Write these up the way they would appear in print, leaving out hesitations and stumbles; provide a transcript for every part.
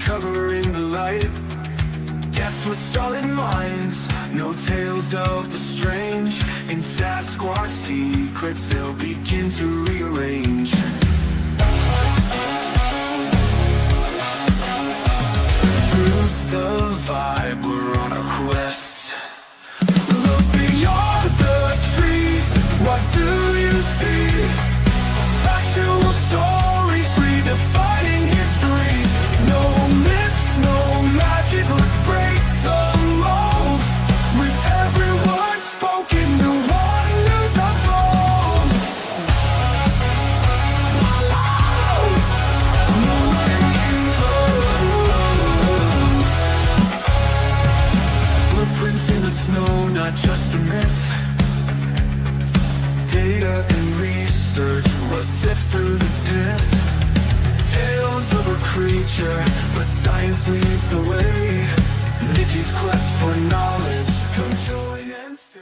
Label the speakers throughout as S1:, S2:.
S1: covering the light. Guess with solid minds, no tales of the strange. In Sasquatch Secrets, they'll begin to rearrange. Truth's the vibe, we're on a quest. Look beyond the trees, what do you see? Factual stories redefining history. No myths, no magic, let's break the mold. With every word spoken, the wonders unfold. Footprints in the snow, not just a myth. Data and research was sift through the pit. Tales of a creature, but science leads the way. Nikki's quest for knowledge, come join and stay.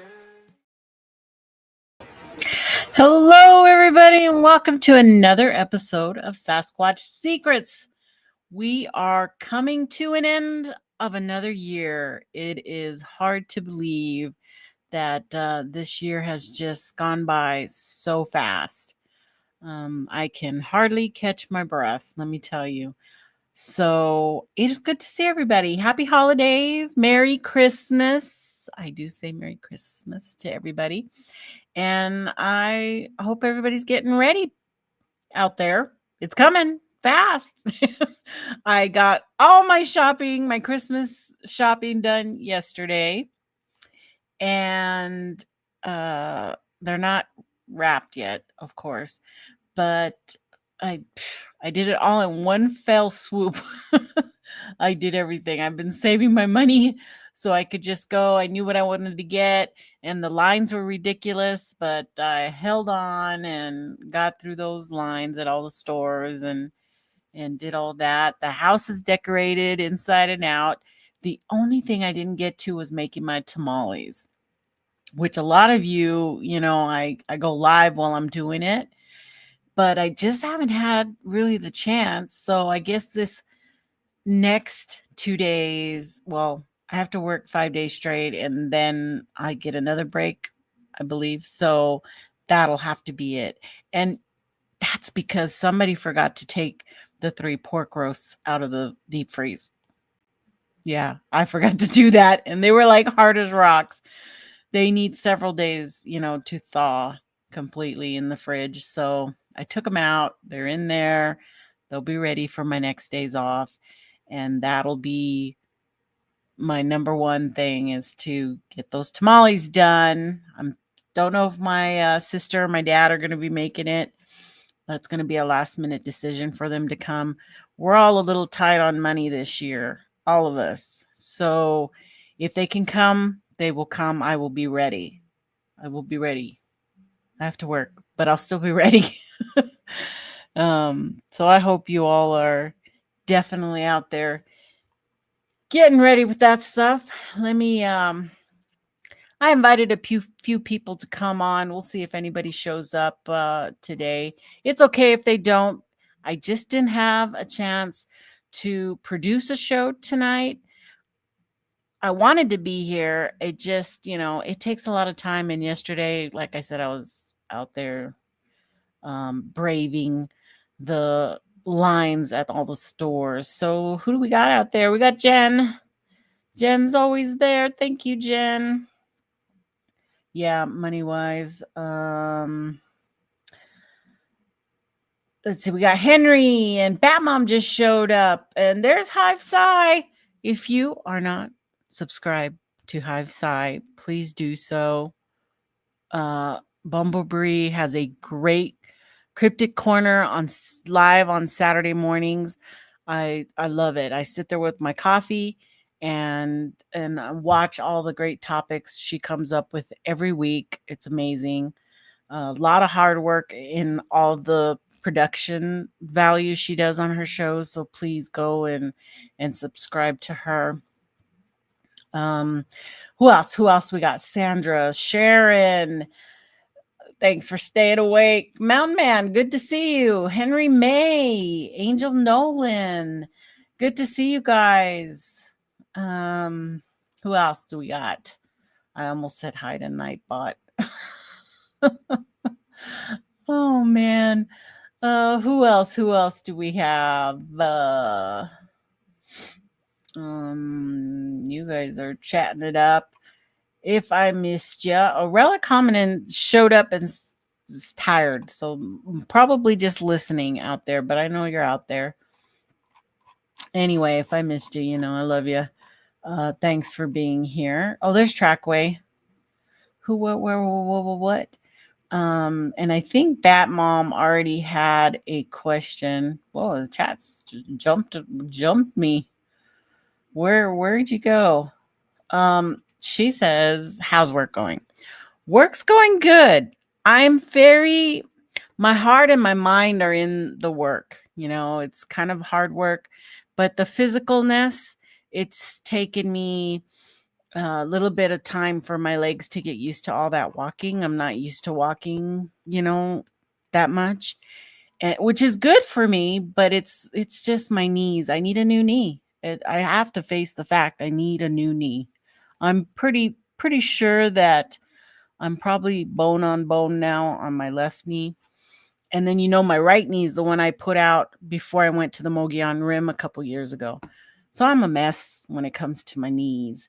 S2: Hello, everybody, and welcome to another episode of Sasquatch Secrets. We are coming to an end of another year. It is hard to believe that this year has just gone by so fast. I can hardly catch my breath, let me tell you. So it is good to see everybody. Happy holidays. Merry Christmas. I do say Merry Christmas to everybody. And I hope everybody's getting ready out there. It's coming fast. I got all my shopping, my Christmas shopping done yesterday. And they're not wrapped yet, of course. But I did it all in one fell swoop. I did everything. I've been saving my money so I could just go. I knew what I wanted to get, and the lines were ridiculous, but I held on and got through those lines at all the stores and did all that. The house is decorated inside and out. The only thing I didn't get to was making my tamales, which a lot of you, I go live while I'm doing it. But I just haven't had really the chance. So I guess this next 2 days, well, I have to work 5 days straight and then I get another break, I believe. So that'll have to be it. And that's because somebody forgot to take the 3 pork roasts out of the deep freeze. Yeah, I forgot to do that. And they were like hard as rocks. They need several days, to thaw completely in the fridge. So I took them out. They're in there. They'll be ready for my next days off. And that'll be my number one thing, is to get those tamales done. I don't know if my sister or my dad are going to be making it. That's going to be a last minute decision for them to come. We're all a little tight on money this year, all of us. So if they can come, they will come. I will be ready. I will be ready. I have to work, but I'll still be ready. So I hope you all are definitely out there getting ready with that stuff. Let me, I invited a few people to come on. We'll see if anybody shows up today. It's okay if they don't. I just didn't have a chance to produce a show tonight. I wanted to be here. It just, it takes a lot of time. And yesterday, like I said, I was out there braving the lines at all the stores. So who do we got out there? We got Jen. Jen's always there. Thank you, Jen. Yeah, money-wise. Let's see. We got Henry and Batmom just showed up. And there's Hive Sci. If you are not subscribed to Hive Sci, please do so. Bumblebee has a great Cryptic Corner live on Saturday mornings. I love it. I sit there with my coffee and watch all the great topics she comes up with every week. It's amazing. A lot of hard work in all the production value she does on her shows. So please go and subscribe to her. Who else? We got Sandra, Sharon. Thanks for staying awake. Mountain Man, good to see you. Henry May, Angel Nolan, Good to see you guys. Who else do we got? I almost said hi to Nightbot. Oh man. Who else? Who else do we have? You guys are chatting it up. If I missed you, Relic Hominin showed up and is tired, so probably just listening out there. But I know you're out there. Anyway, if I missed you, you know I love you. Thanks for being here. Oh, there's Trackway. Who, what, where, what? And I think Batmom already had a question. Whoa, the chat's jumped me. Where'd you go? She says, how's work going? Work's going good. My heart and my mind are in the work. You know, it's kind of hard work, but the physicalness, it's taken me a little bit of time for my legs to get used to all that walking. I'm not used to walking, you know, that much, which is good for me, but it's just my knees. I need a new knee. I have to face the fact I need a new knee. I'm pretty sure that I'm probably bone on bone now on my left knee. And then, you know, my right knee is the one I put out before I went to the Mogollon Rim a couple years ago. So I'm a mess when it comes to my knees.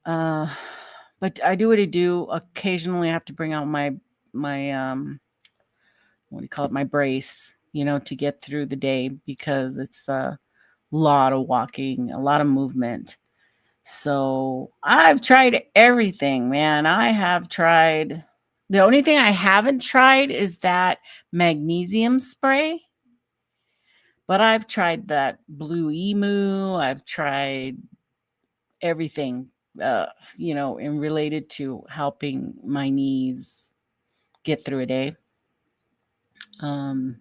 S2: But I do what I do. Occasionally I have to bring out my what do you call it? My brace, you know, to get through the day because it's a lot of walking, a lot of movement. So I've tried everything, man. I have tried. The only thing I haven't tried is that magnesium spray. But I've tried that blue emu. I've tried everything, you know, and related to helping my knees get through a day. And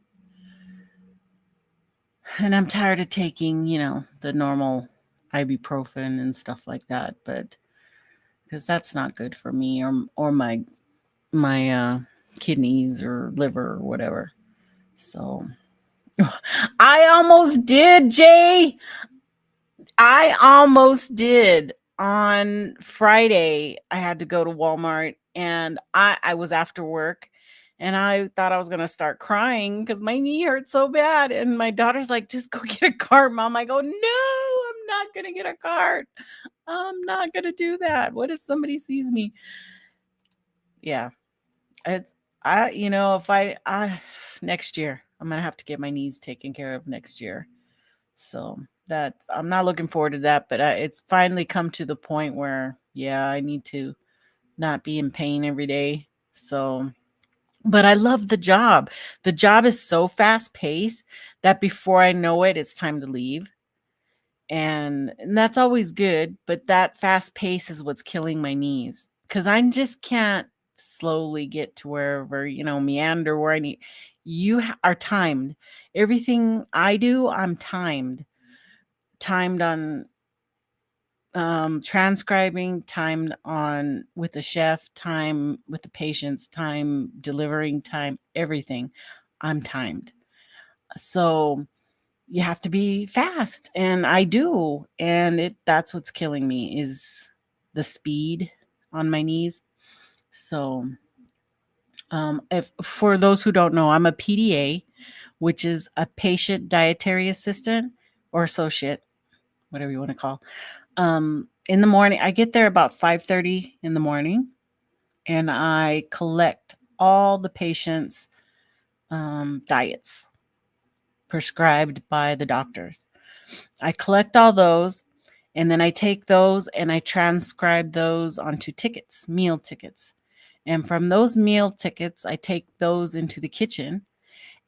S2: I'm tired of taking, you know, the normal ibuprofen and stuff like that, but because that's not good for me or my kidneys or liver or whatever. So I almost did, Jay. I almost did. On Friday, I had to go to Walmart and I was after work and I thought I was going to start crying because my knee hurt so bad. And my daughter's like, just go get a cart, Mom. I go, no, I'm not going to get a cart. I'm not going to do that. What if somebody sees me? Yeah. If next year, I'm going to have to get my knees taken care of next year. So I'm not looking forward to that, but it's finally come to the point where, yeah, I need to not be in pain every day. So, but I love the job. The job is so fast paced that before I know it, it's time to leave. And that's always good. But that fast pace is what's killing my knees because I just can't slowly get to wherever, you know, meander where I need. You are timed. Everything I do, I'm timed on transcribing, timed on with the chef, time with the patients, time delivering, time everything. I'm timed. So you have to be fast, and I do, and that's what's killing me is the speed on my knees. So if for those who don't know, I'm a PDA, which is a patient dietary assistant or associate, whatever you want to call. In the morning, I get there about 5:30 in the morning, and I collect all the patients' diets prescribed by the doctors. I collect all those, and then I take those and I transcribe those onto tickets, meal tickets. And from those meal tickets, I take those into the kitchen,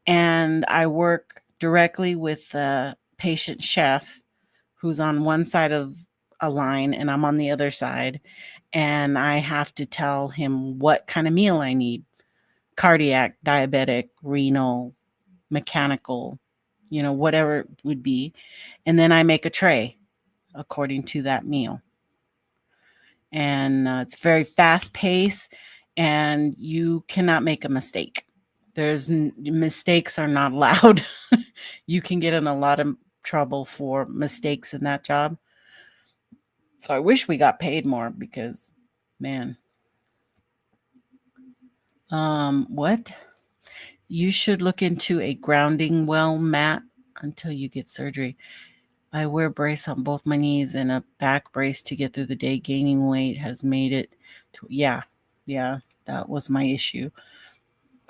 S2: and I work directly with the patient chef who's on one side of a line and I'm on the other side. And I have to tell him what kind of meal I need: cardiac, diabetic, renal, mechanical, you know, whatever it would be. And then I make a tray according to that meal. And it's very fast paced and you cannot make a mistake. Mistakes are not allowed. You can get in a lot of trouble for mistakes in that job. So I wish we got paid more because, man. What? You should look into a grounding well mat until you get surgery. I wear a brace on both my knees and a back brace to get through the day. Gaining weight has made it to, yeah, that was my issue.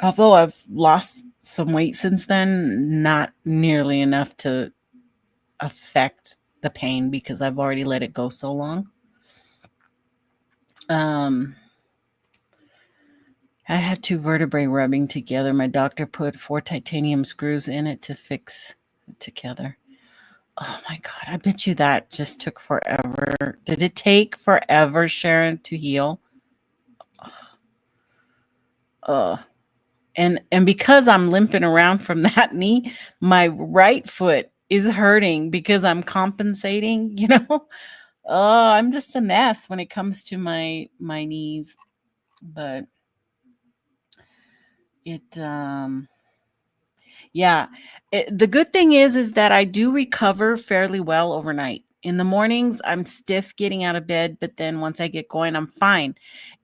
S2: Although I've lost some weight since then, not nearly enough to affect the pain because I've already let it go so long. I had 2 vertebrae rubbing together. My doctor put 4 titanium screws in it to fix it together. Oh my God. I bet you that just took forever. Did it take forever, Sharon, to heal? And because I'm limping around from that knee, my right foot is hurting because I'm compensating, you know? Oh, I'm just a mess when it comes to my knees. But the good thing is that I do recover fairly well overnight. In the mornings, I'm stiff getting out of bed, but then once I get going, I'm fine.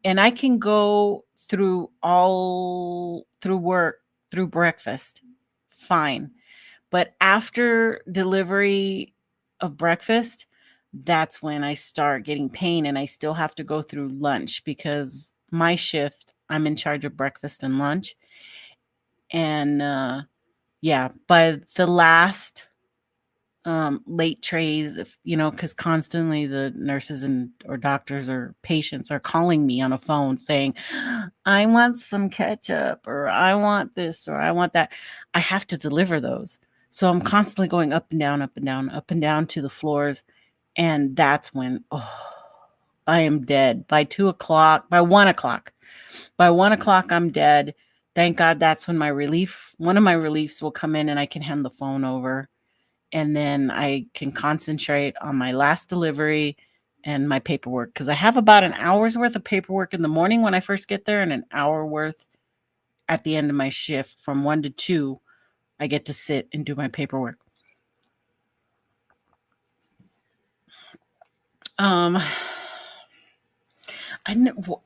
S2: And I can go through work, through breakfast, fine. But after delivery of breakfast, that's when I start getting pain, and I still have to go through lunch because my shift, I'm in charge of breakfast and lunch. And by the last late trays, because constantly the nurses or doctors or patients are calling me on a phone saying, I want some ketchup, or I want this, or I want that. I have to deliver those. So I'm constantly going up and down, up and down, up and down to the floors. And that's when, I am dead by 2 o'clock, by 1 o'clock. By 1 o'clock, I'm dead. Thank God that's when one of my reliefs will come in and I can hand the phone over. And then I can concentrate on my last delivery and my paperwork. Because I have about an hour's worth of paperwork in the morning when I first get there and an hour worth at the end of my shift. From 1 to 2, I get to sit and do my paperwork.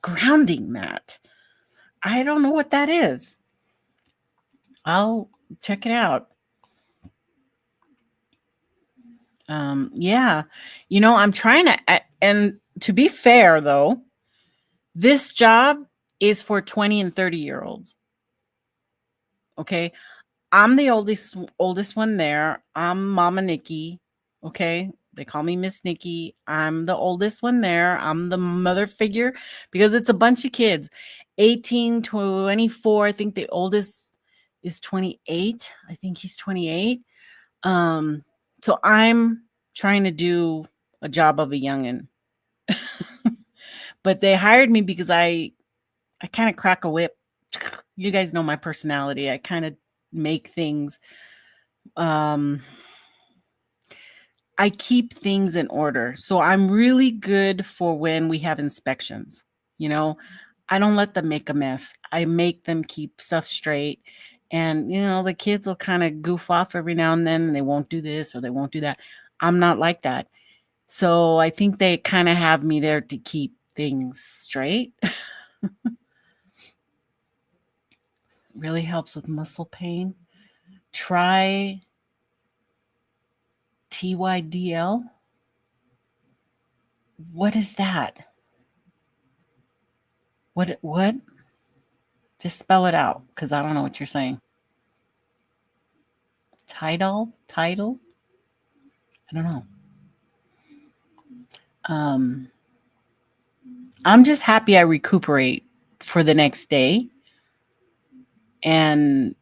S2: Grounding mat. I don't know what that is. I'll check it out. I'm trying to, and to be fair though, this job is for 20 and 30-year-olds. Okay. I'm the oldest one there. I'm Mama Nikki. Okay. They call me Miss Nikki. I'm the oldest one there. I'm the mother figure because it's a bunch of kids. 18, 24. I think the oldest is 28. I think he's 28. So I'm trying to do a job of a youngin'. But they hired me because I kind of crack a whip. You guys know my personality. I kind of make things. I keep things in order. So I'm really good for when we have inspections. I don't let them make a mess. I make them keep stuff straight. And, the kids will kind of goof off every now and then. And they won't do this or they won't do that. I'm not like that. So I think they kind of have me there to keep things straight. Really helps with muscle pain. Try TYDL. What is that? What? Just spell it out because I don't know what you're saying. Title? I don't know. I'm just happy I recuperate for the next day. And,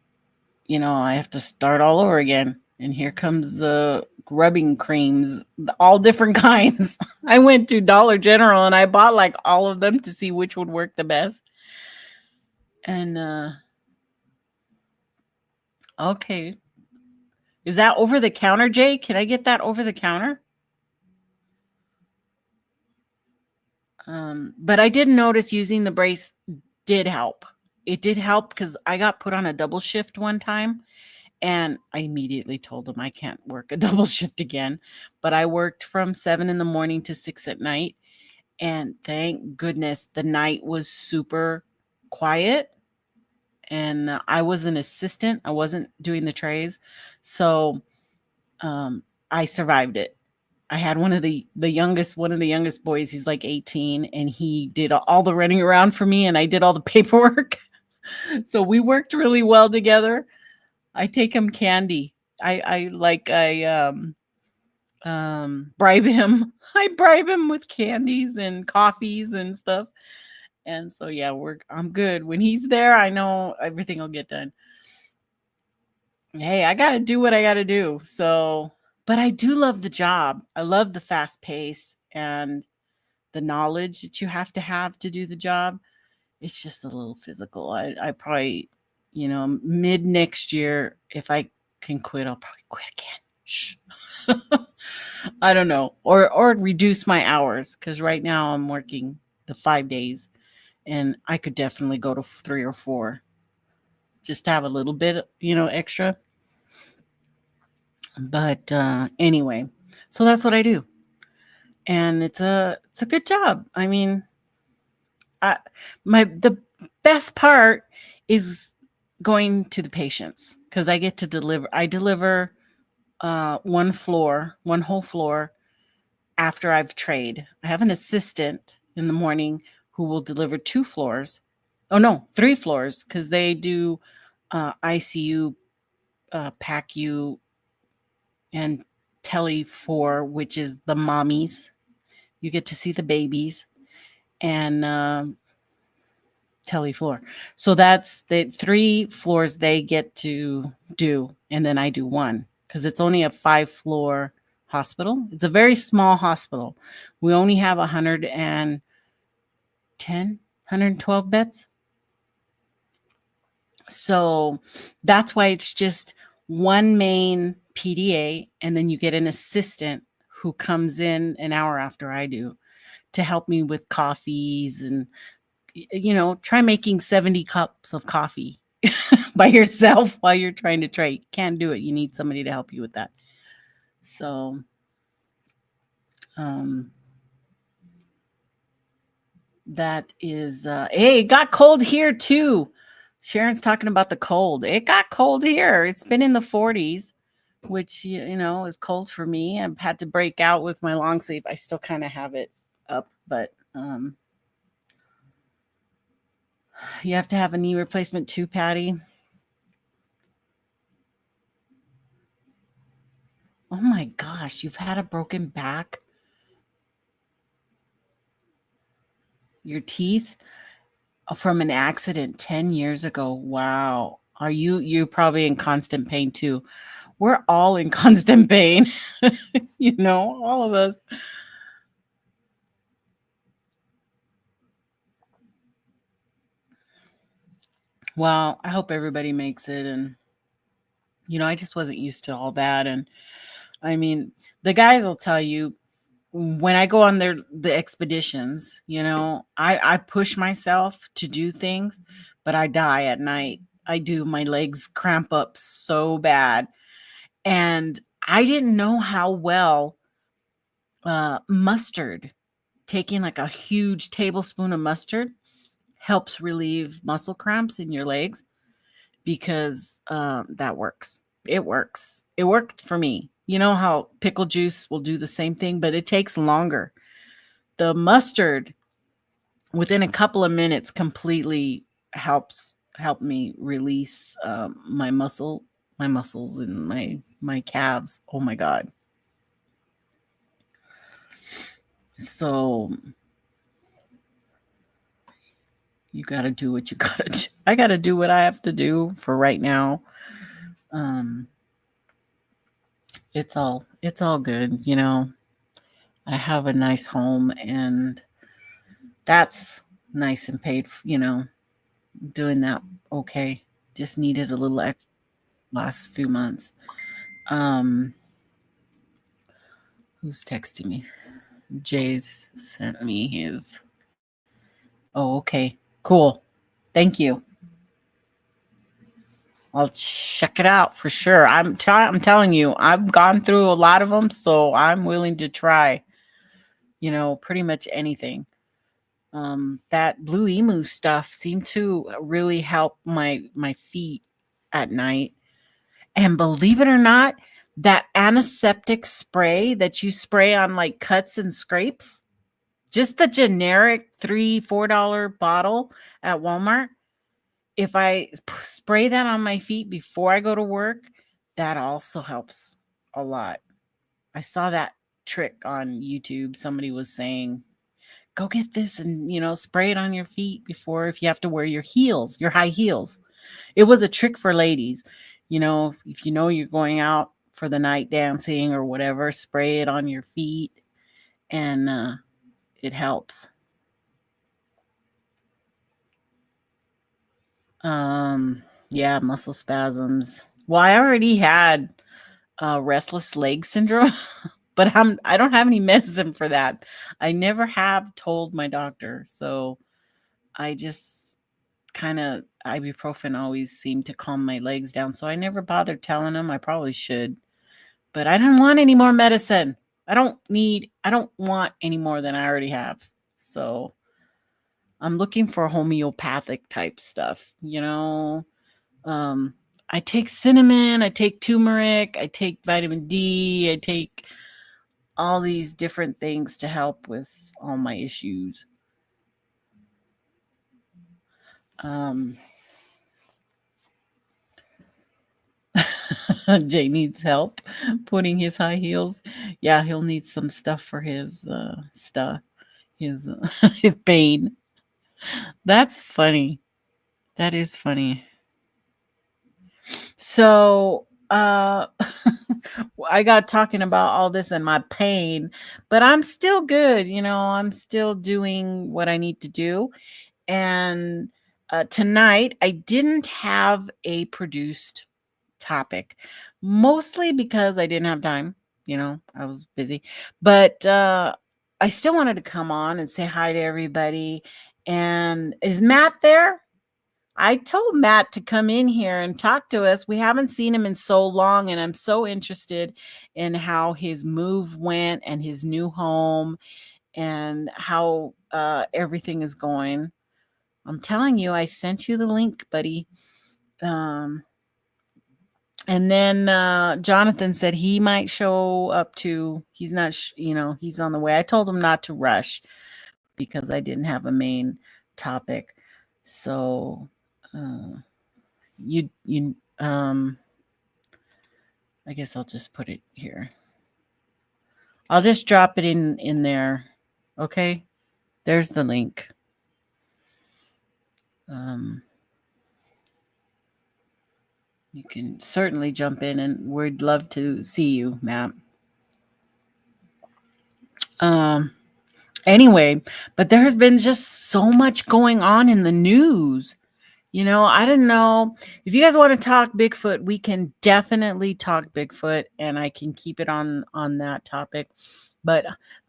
S2: I have to start all over again. And here comes the rubbing creams, all different kinds. I went to Dollar General and I bought like all of them to see which would work the best. And, okay. Is that over the counter, Jay? Can I get that over the counter? But I did notice using the brace did help. It did help because I got put on a double shift one time And I immediately told them I can't work a double shift again. But I worked from 7 in the morning to 6 at night. And thank goodness the night was super quiet. And I was an assistant. I wasn't doing the trays. So I survived it. I had one of the youngest boys. He's like 18, and he did all the running around for me, and I did all the paperwork. So we worked really well together. I take him candy. I bribe him. I bribe him with candies and coffees and stuff. And so yeah, I'm good. When he's there, I know everything will get done. Hey, I got to do what I got to do. So, but I do love the job. I love the fast pace and the knowledge that you have to do the job. It's just a little physical. I probably, mid next year, if I can quit, I'll probably quit again. Shh. I don't know. Or reduce my hours, because right now I'm working the 5 days, and I could definitely go to 3 or 4 just to have a little bit, extra. But anyway, so that's what I do. And it's a good job. I mean, the best part is going to the patients, because I get to deliver. I deliver one whole floor after I've trayed. I have an assistant in the morning who will deliver 2 floors. Oh no, 3 floors, because they do ICU, PACU, and Tele 4, which is the mommies. You get to see the babies, and Tele 4. So that's the 3 floors they get to do, and then I do 1, because it's only a 5-floor hospital. It's a very small hospital. We only have 112 beds. So that's why it's just one main PDA, and then you get an assistant who comes in an hour after I do to help me with coffees, and try making 70 cups of coffee by yourself while you're trying to tray. Can't do it. You need somebody to help you with that. So that is hey, it got cold here too. Sharon's talking about the cold. It got cold here. It's been in the 40s, which is cold for me. I've had to break out with my long sleeve. I still kind of have it up, but you have to have a knee replacement too, Patty. Oh my gosh, you've had a broken back? Your teeth from an accident 10 years ago. Wow. Are you're probably in constant pain too? We're all in constant pain. All of us. Well, I hope everybody makes it. And I just wasn't used to all that. And I mean, the guys will tell you, when I go on the expeditions, I push myself to do things, but I die at night. I do. My legs cramp up so bad. And I didn't know how well mustard, taking like a huge tablespoon of mustard, helps relieve muscle cramps in your legs, because that works. It works. It worked for me. You know how pickle juice will do the same thing, but it takes longer. The mustard, within a couple of minutes, completely help me release my muscles and my calves. Oh my God. So you got to do what you got to do. I got to do what I have to do for right now. It's all good. I have a nice home, and that's nice and paid, doing that. Okay. Just needed a little extra last few months. Who's texting me? Jay's sent me his. Oh, okay. Cool. Thank you. I'll check it out for sure. I'm telling you, I've gone through a lot of them, so I'm willing to try, pretty much anything. That blue emu stuff seemed to really help my feet at night. And believe it or not, that antiseptic spray that you spray on like cuts and scrapes, just the generic $3-4 bottle at Walmart, if I spray that on my feet before I go to work, that also helps a lot. I saw that trick on YouTube. Somebody was saying, go get this and, spray it on your feet before, if you have to wear your heels, your high heels. It was a trick for ladies. If you know you're going out for the night dancing or whatever, spray it on your feet and it helps. Yeah, muscle spasms. Well, I already had restless leg syndrome, but I don't have any medicine for that. I never have told my doctor, so I just kind of ibuprofen always seemed to calm my legs down, so I never bothered telling him. I probably should, but I didn't want any more medicine. I don't want any more than I already have. So I'm looking for homeopathic type stuff, Um, I take cinnamon, I take turmeric, I take vitamin D, I take all these different things to help with all my issues. Jay needs help putting his high heels. Yeah, he'll need some stuff for his stuff, his his pain. That's funny. That is funny. So, I got talking about all this and my pain, but I'm still good. I'm still doing what I need to do. And tonight, I didn't have a produced topic, mostly because I didn't have time. I was busy, but I still wanted to come on and say hi to everybody. And is Matt there? I told Matt to come in here and talk to us. We haven't seen him in so long, and I'm so interested in how his move went and his new home and how everything is going. I'm telling you, I sent you the link, buddy. And then Jonathan said he might show up too. He's not, he's on the way. I told him not to rush because I didn't have a main topic. So I guess I'll just put it here. I'll just drop it in there. Okay, there's the link. You can certainly jump in, and we'd love to see you, Matt. Anyway, but there has been just so much going on in the news. I don't know if you guys want to talk Bigfoot. We can definitely talk Bigfoot, and I can keep it on that topic. But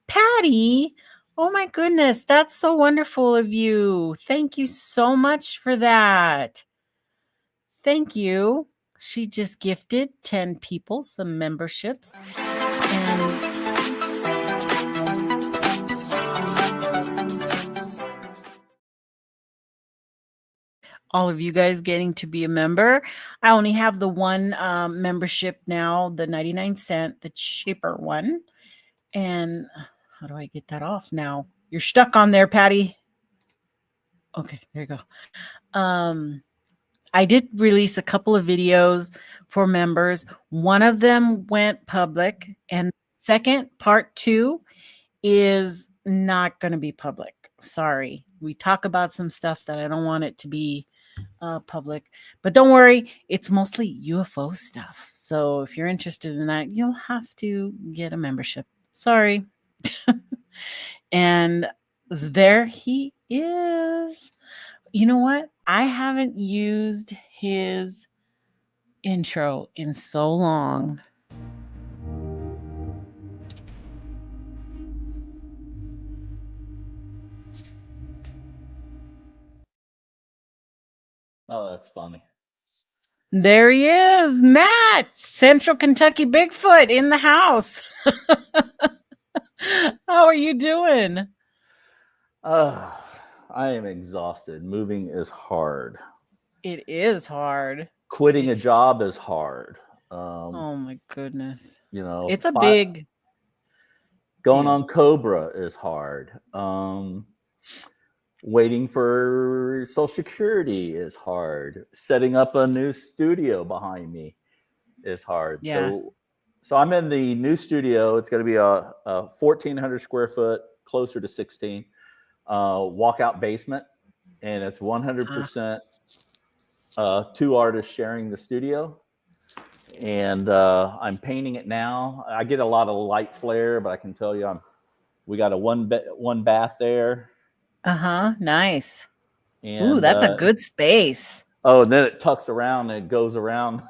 S2: Patty, oh my goodness, that's so wonderful of you. Thank you so much for that. Thank you. She just gifted 10 people some memberships. And all of you guys getting to be a member. I only have the one membership now, the 99-cent, the cheaper one. And how do I get that off now? You're stuck on there, Patty. Okay, there you go. I did release a couple of videos for members. One of them went public, and second, part 2 is not going to be public. Sorry. We talk about some stuff that I don't want it to be public, but don't worry, it's mostly UFO stuff. So if you're interested in that, you'll have to get a membership. Sorry. And there he is. You know what? I haven't used his intro in so long.
S3: Oh, that's funny.
S2: There he is, Matt, Central Kentucky Bigfoot in the house. How are you doing?
S3: I am exhausted. Moving is hard.
S2: It is hard.
S3: Quitting a job is hard.
S2: Oh my goodness.
S3: You know,
S2: It's a big
S3: going
S2: deal.
S3: on Cobra is hard. Waiting for Social Security is hard. Setting up a new studio behind me is hard.
S2: Yeah.
S3: So I'm in the new studio. It's going to be a 1,400 square foot, closer to 16, walkout basement, and it's 100% two artists sharing the studio. And I'm painting it now. I get a lot of light flare, but I can tell you, we got a one bath there.
S2: Nice.
S3: And,
S2: ooh, that's a good space.
S3: Oh, and then it tucks around and it goes around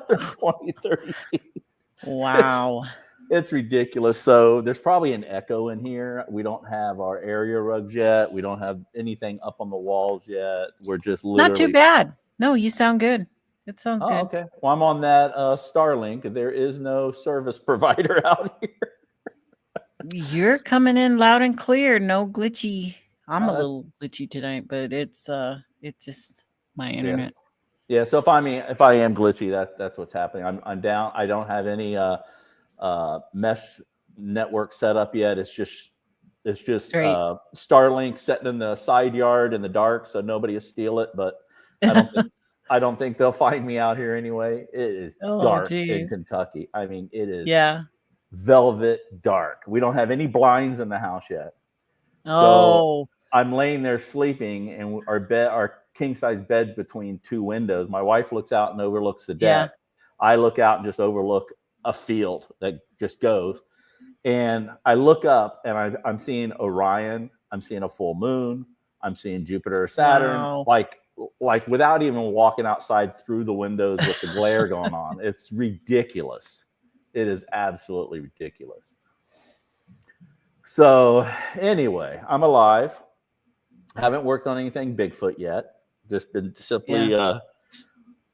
S3: 20, 30 feet.
S2: Wow.
S3: It's ridiculous. So there's probably an echo in here. We don't have our area rugs yet. We don't have anything up on the walls yet. We're just literally...
S2: Not too bad. No, you sound good. It sounds good.
S3: Okay. Well, I'm on that Starlink. There is no service provider out here.
S2: You're coming in loud and clear. No glitchy. I'm a little glitchy tonight, but it's just my internet.
S3: Yeah. So if I am glitchy, that's what's happening. I'm down. I don't have any mesh network set up yet. It's just Starlink sitting in the side yard in the dark, so nobody will steal it. But I don't think they'll find me out here anyway. It is dark in Kentucky. I mean, it is velvet dark. We don't have any blinds in the house yet. So I'm laying there sleeping, and our king size bed's between two windows. My wife looks out and overlooks the deck. I look out and just overlook a field that just goes. And I look up and I'm seeing Orion. I'm seeing a full moon. I'm seeing Jupiter or Saturn. Wow. Like without even walking outside through the windows with the glare going on. It's ridiculous. It is absolutely ridiculous. So anyway, I'm alive. Haven't worked on anything Bigfoot yet. Just been simply,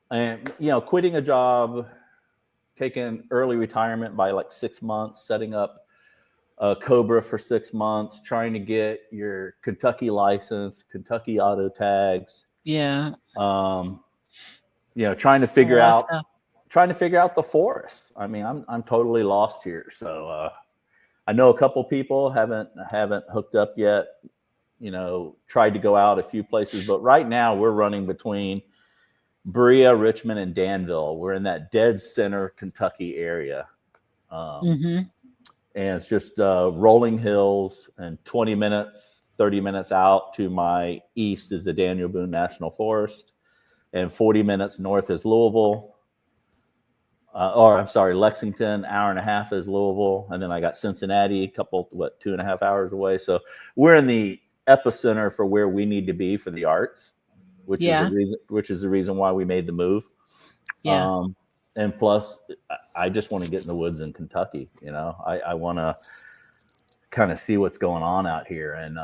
S3: and quitting a job, taking early retirement by like 6 months, setting up Cobra for 6 months, trying to get your Kentucky license, Kentucky auto tags.
S2: Yeah.
S3: Trying to figure out the forest. I mean, I'm totally lost here. So I know a couple people haven't hooked up yet. Tried to go out a few places, but right now we're running between Berea, Richmond, and Danville. We're in that dead center Kentucky area. And it's just rolling hills, and 20 minutes, 30 minutes out to my east is the Daniel Boone National Forest, and 40 minutes north is Louisville. Lexington, hour and a half is Louisville. And then I got Cincinnati, 2.5 hours away. So we're in the epicenter for where we need to be for the arts, which is the reason why we made the move. And plus I just want to get in the woods in Kentucky. I want to kind of see what's going on out here and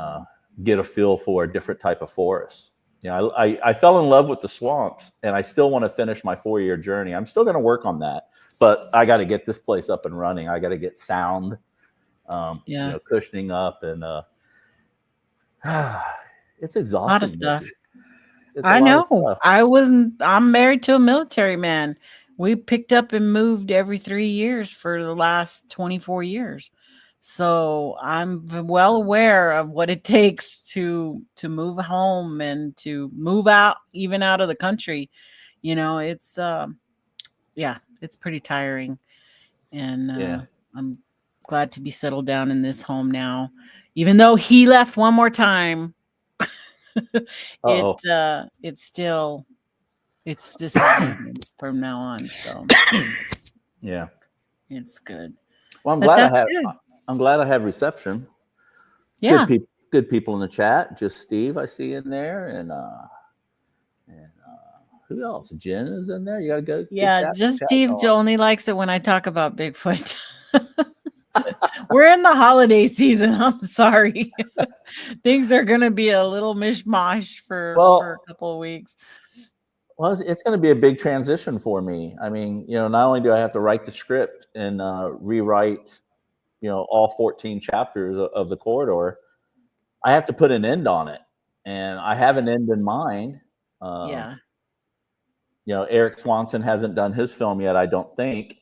S3: get a feel for a different type of forest. I fell in love with the swamps, and I still want to finish my 4-year journey. I'm still going to work on that, but I got to get this place up and running. I got to get sound, cushioning up, and it's exhausting.
S2: A lot of stuff. I know. I'm married to a military man. We picked up and moved every 3 years for the last 24 years. So I'm well aware of what it takes to move home and to move out, even out of the country. It's it's pretty tiring. And I'm glad to be settled down in this home now, even though he left one more time. It's just from now on. So it's good.
S3: Well, I'm glad I have reception. Yeah. Good people in the chat. Just Steve, I see in there, and who else? Jen is in there. You gotta go.
S2: Yeah, just Steve only likes it when I talk about Bigfoot. We're in the holiday season. I'm sorry. Things are gonna be a little mishmash for a couple of weeks.
S3: Well, it's going to be a big transition for me. I mean, not only do I have to write the script and rewrite, all 14 chapters of the corridor, I have to put an end on it, and I have an end in mind. Eric Swanson hasn't done his film yet, I don't think.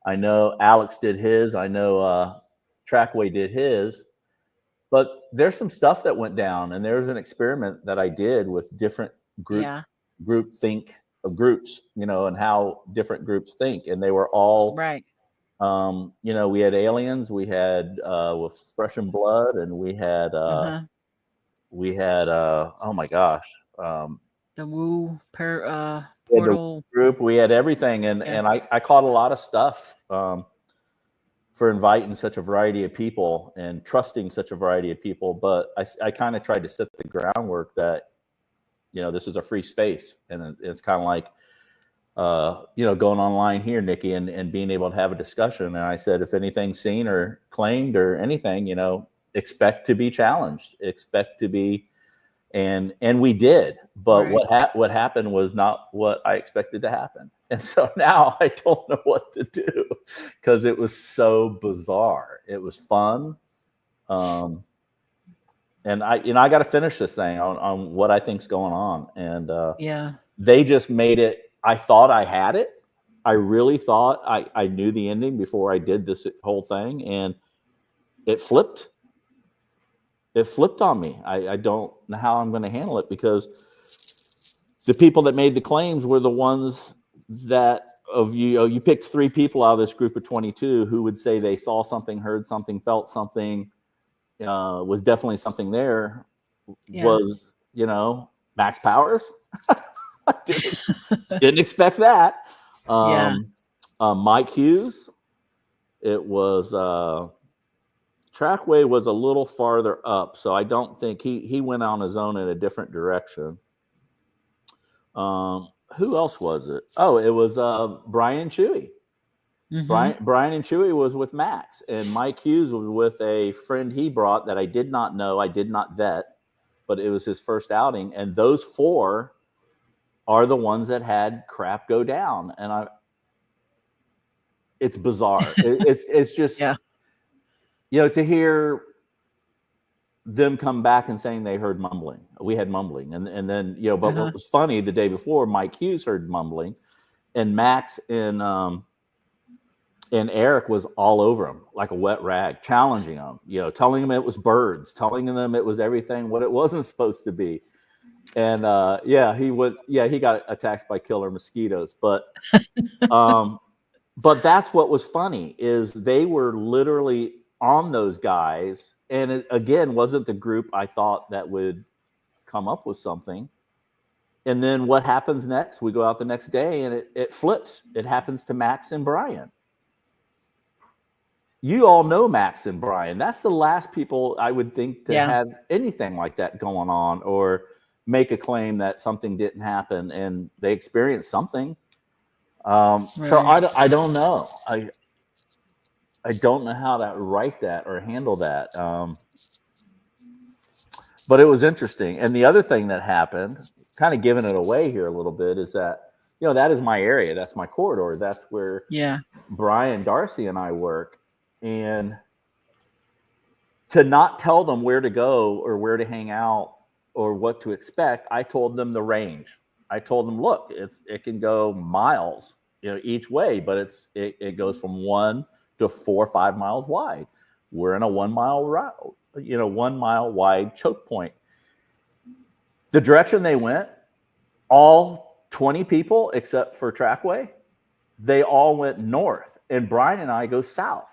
S3: I know Alex did his. I know Trackway did his. But there's some stuff that went down, and there's an experiment that I did with different group think of groups, and how different groups think, and they were all
S2: right.
S3: We had aliens, we had with Flesh and Blood, and we had oh my gosh,
S2: the Woo portal
S3: group. We had everything, and I caught a lot of stuff for inviting such a variety of people and trusting such a variety of people. But I kind of tried to set the groundwork that, this is a free space, and it's kind of like, going online here, Nikki, and being able to have a discussion. And I said, if anything's seen or claimed or anything, expect to be challenged, expect to be, and we did. But what happened was not what I expected to happen. And so now I don't know what to do, because it was so bizarre. It was fun. And I got to finish this thing on what I think's going on. And they just made it. I thought I had it. I really thought I knew the ending before I did this whole thing, and it flipped. It flipped on me. I don't know how I'm going to handle it, because the people that made the claims were the ones that you picked 3 people out of this group of 22 who would say they saw something, heard something, felt something, was definitely something there. Was, Max Powers. Didn't expect that. Mike Hughes. It was Trackway was a little farther up, so I don't think he went on his own in a different direction. Who else was it? Oh, it was Brian and Chewy. Mm-hmm. Brian and Chewy was with Max, and Mike Hughes was with a friend he brought that I did not know, I did not vet, but it was his first outing. And those 4 are the ones that had crap go down, and it's bizarre. It's just to hear them come back and saying they heard mumbling. We had mumbling, and then but what was funny, the day before, Mike Hughes heard mumbling, and Max and Eric was all over him like a wet rag, challenging him, telling him it was birds, telling them it was everything what it wasn't supposed to be. And he got attacked by killer mosquitoes, but that's what was funny, is they were literally on those guys. And it, again, wasn't the group I thought that would come up with something. And then what happens next? We go out the next day, and it flips. It happens to Max and Brian. You all know Max and Brian. That's the last people I would think to have anything like that going on, or make a claim that something didn't happen, and they experienced something. So I don't know. I don't know how to write that or handle that. But it was interesting. And the other thing that happened, kind of giving it away here a little bit, is that, that is my area. That's my corridor. That's where Brian, Darcy, and I work. And to not tell them where to go or where to hang out or what to expect, I told them the range. I told them, look, it can go miles, each way, but it goes from 1 to 4 or 5 miles wide. We're in a 1 mile route, 1 mile wide choke point. The direction they went, all 20 people except for Trackway, they all went north, and Brian and I go south.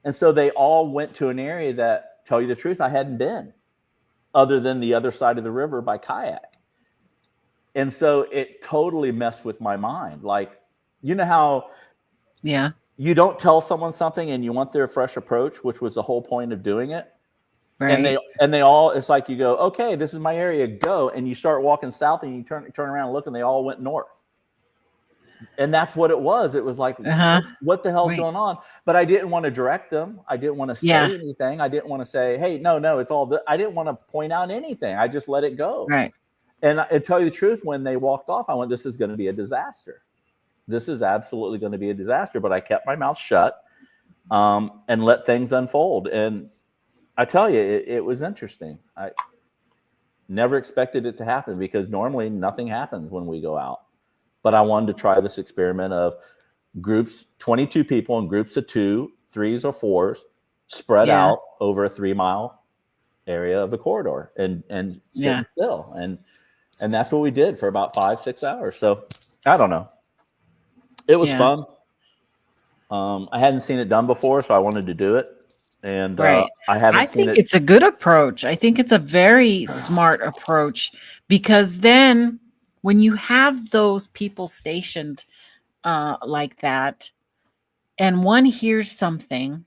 S3: And so they all went to an area that, tell you the truth, I hadn't been, other than the other side of the river by kayak. And so it totally messed with my mind. Like, how you don't tell someone something and you want their fresh approach, which was the whole point of doing it. Right. And they all, it's like you go, okay, this is my area, go. And you start walking south, and you turn around and look, and they all went north. And that's what it was. It was like, what the hell's going on? But I didn't want to direct them. I didn't want to say anything. I didn't want to say, hey, no, it's all I didn't want to point out anything. I just let it go.
S2: Right.
S3: And I tell you the truth, when they walked off, I went, this is going to be a disaster. This is absolutely going to be a disaster. But I kept my mouth shut and let things unfold. And I tell you, it was interesting. I never expected it to happen because normally nothing happens when we go out. But I wanted to try this experiment of groups, 22 people in groups of 2, 3s, or 4s, spread out over a 3-mile area of the corridor and sitting still. And that's what we did for about 5-6 hours. So I don't know. It was fun. I hadn't seen it done before, so I wanted to do it. And I
S2: think it's a good approach. I think it's a very smart approach, because then when you have those people stationed like that, and one hears something,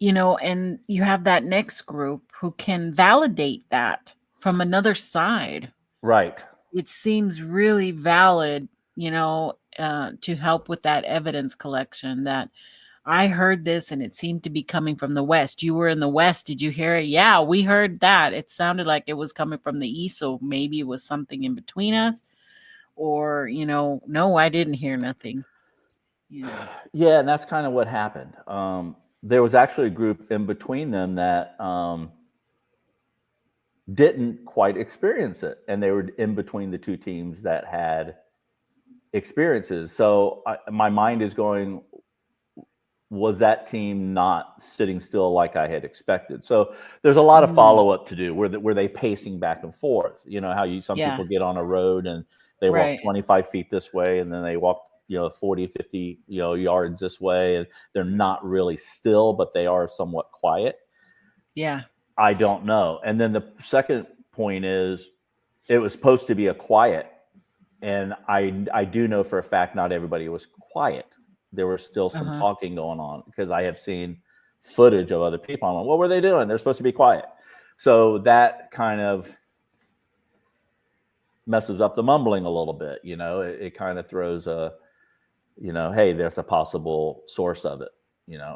S2: and you have that next group who can validate that from another side.
S3: Right.
S2: It seems really valid, to help with that evidence collection, that I heard this and it seemed to be coming from the west. You were in the west. Did you hear it? Yeah, we heard that. It sounded like it was coming from the east. So maybe it was something in between us. Or, no, I didn't hear nothing.
S3: Yeah, and that's kind of what happened. There was actually a group in between them that didn't quite experience it. And they were in between the two teams that had experiences. So my mind is going, was that team not sitting still like I had expected? So there's a lot of follow-up to do. Were they pacing back and forth? How some people get on a road and they walk 25 feet this way, and then they walk 40, 50 yards this way, and they're not really still, but they are somewhat quiet.
S2: Yeah.
S3: I don't know. And then the second point is, it was supposed to be a quiet, and I do know for a fact not everybody was quiet. There was still some talking going on, because I have seen footage of other people. I'm like, what were they doing? They're supposed to be quiet. So that kind of messes up the mumbling a little bit. It kind of throws a, hey, there's a possible source of it.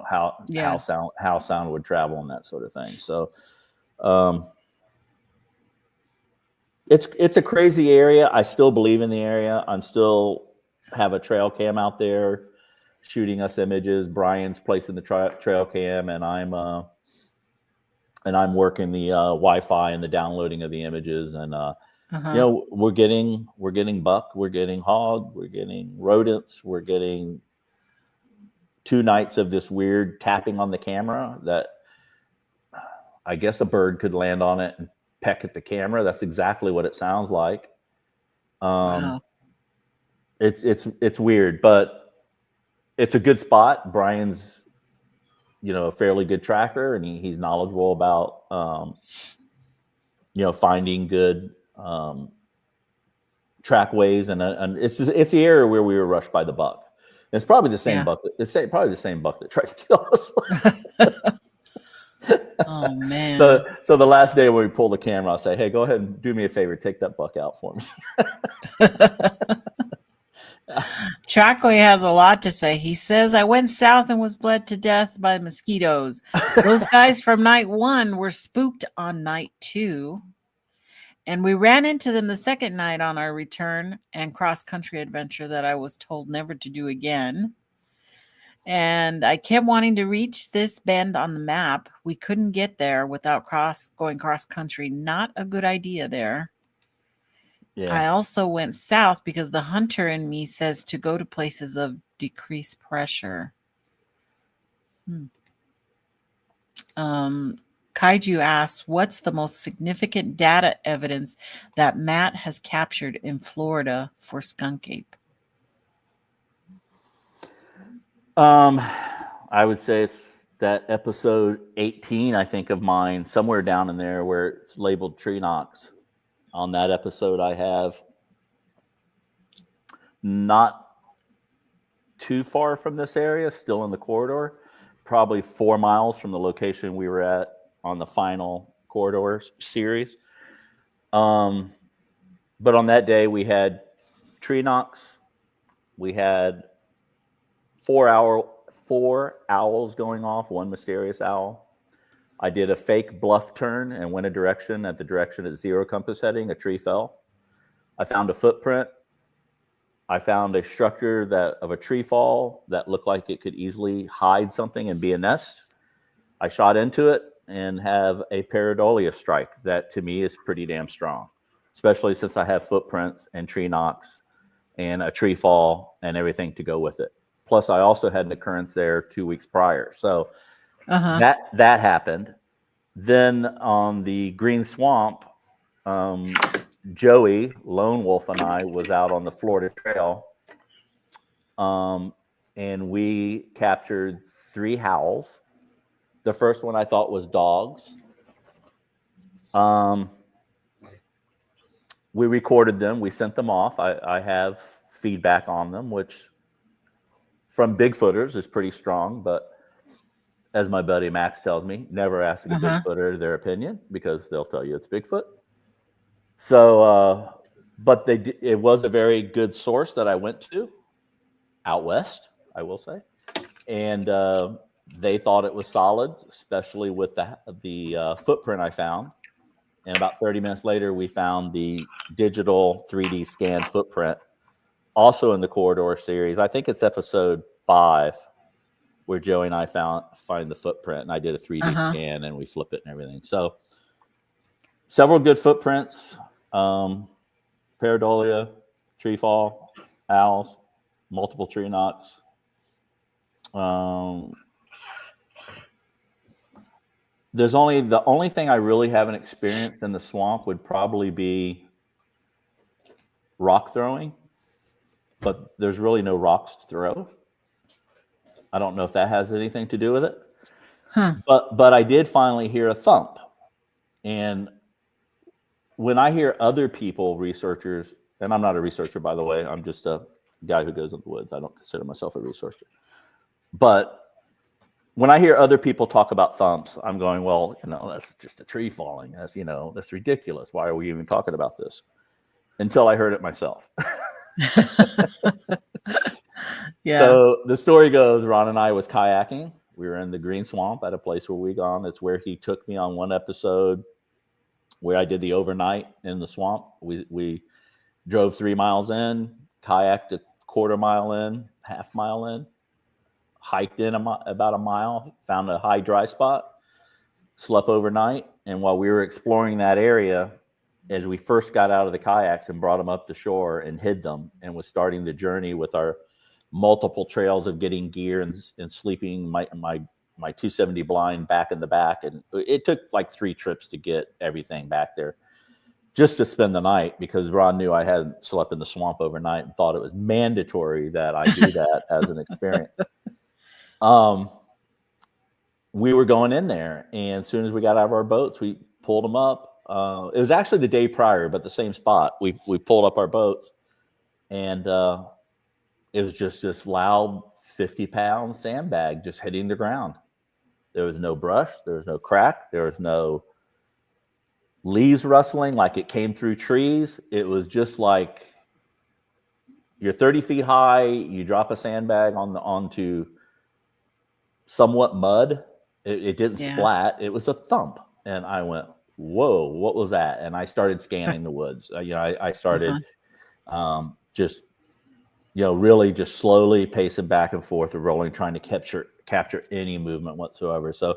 S3: How sound would travel and that sort of thing. So it's a crazy area. I still believe in the area. I'm still have a trail cam out there shooting us images. Brian's placing the trail cam, and I'm working the Wi-Fi and the downloading of the images. And we're getting buck, we're getting hog, we're getting rodents, we're getting 2 nights of this weird tapping on the camera that I guess a bird could land on it and peck at the camera. That's exactly what it sounds like.
S2: Wow.
S3: It's weird, but it's a good spot. Brian's, a fairly good tracker, and he's knowledgeable about, finding good trackways, and it's the area where we were rushed by the buck. And it's probably the same buck. It's probably the same buck that tried to kill us.
S2: Oh man!
S3: So the last day when we pull the camera, I'll say, "Hey, go ahead and do me a favor, take that buck out for me."
S2: Trackway has a lot to say. He says, I went south and was bled to death by mosquitoes. Those guys from night 1 were spooked on night 2. And we ran into them the second night on our return and cross-country adventure that I was told never to do again. And I kept wanting to reach this bend on the map. We couldn't get there without going cross-country. Not a good idea there. Yeah. I also went south because the hunter in me says to go to places of decreased pressure. Kaiju asks, what's the most significant data evidence that Matt has captured in Florida for skunk ape?
S3: I would say it's that episode 18, I think, of mine, somewhere down in there where it's labeled tree knocks. On that episode, I have not too far from this area, still in the corridor, probably 4 miles from the location we were at on the final corridor series. But on that day, we had tree knocks. We had 4 owls going off, one mysterious owl. I did a fake bluff turn and went a direction at the direction at 0 compass heading. A tree fell. I found a footprint. I found a structure of a tree fall that looked like it could easily hide something and be a nest. I shot into it and have a pareidolia strike that to me is pretty damn strong, especially since I have footprints and tree knocks and a tree fall and everything to go with it. Plus, I also had an occurrence there 2 weeks prior. So that happened. Then on the Green Swamp, Joey, Lone Wolf, and I was out on the Florida Trail, and we captured 3 howls. The first one I thought was dogs. We recorded them. We sent them off. I have feedback on them, which from Bigfooters is pretty strong, but as my buddy Max tells me, never ask a Bigfooter their opinion because they'll tell you it's Bigfoot. So, but it was a very good source that I went to out west, I will say. And they thought it was solid, especially with the footprint I found. And about 30 minutes later, we found the digital 3D scan footprint, also in the Corridor series. I think it's episode 5, where Joey and I find the footprint, and I did a 3D scan, and we flip it and everything. So several good footprints, pareidolia, tree fall, owls, multiple tree knocks. The only thing I really haven't experienced in the swamp would probably be rock throwing, but there's really no rocks to throw. I don't know if that has anything to do with it. But I did finally hear a thump. And when I hear other people, researchers, and I'm not a researcher, by the way, I'm just a guy who goes in the woods. I don't consider myself a researcher. But when I hear other people talk about thumps, I'm going, well, that's just a tree falling. That's ridiculous. Why are we even talking about this? Until I heard it myself.
S2: Yeah.
S3: So the story goes, Ron and I was kayaking. We were in the Green Swamp at a place where we gone. It's where he took me on one episode where I did the overnight in the swamp. We drove 3 miles in, kayaked a quarter mile in, half mile in, hiked in about a mile, found a high dry spot, slept overnight. And while we were exploring that area, as we first got out of the kayaks and brought them up to shore and hid them and was starting the journey with our multiple trails of getting gear and sleeping my 270 blind back in the back. And it took like 3 trips to get everything back there just to spend the night, because Ron knew I hadn't slept in the swamp overnight and thought it was mandatory that I do that as an experience. We were going in there, and as soon as we got out of our boats, we pulled them up. It was actually the day prior, but the same spot. We pulled up our boats, and it was just this loud 50-pound sandbag just hitting the ground. There was no brush. There was no crack. There was no leaves rustling like it came through trees. It was just like you're 30 feet high. You drop a sandbag onto somewhat mud. It didn't splat. It was a thump. And I went, whoa, what was that? And I started scanning the woods. I started just really just slowly pacing back and forth or rolling, trying to capture any movement whatsoever. So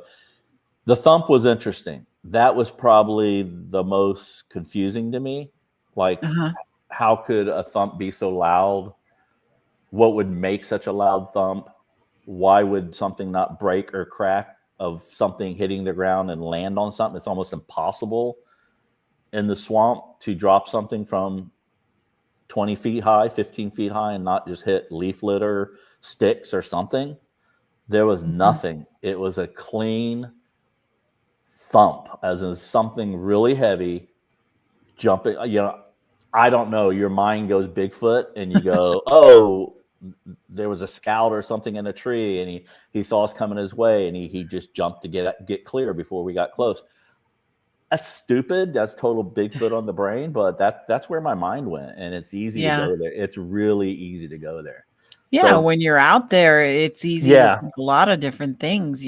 S3: the thump was interesting. That was probably the most confusing to me. Like, how could a thump be so loud? What would make such a loud thump? Why would something not break or crack of something hitting the ground and land on something? It's almost impossible in the swamp to drop something from 20 feet high, 15 feet high, and not just hit leaf litter, sticks, or something. There was nothing. It was a clean thump, as in something really heavy jumping. I don't know. Your mind goes Bigfoot, and you go, oh, there was a scout or something in a tree, and he saw us coming his way, and he just jumped to get clear before we got close. That's stupid. That's total Bigfoot on the brain, but that's where my mind went, and it's easy to go there. It's really easy to go there.
S2: Yeah, so, when you're out there, it's easy to think a lot of different things,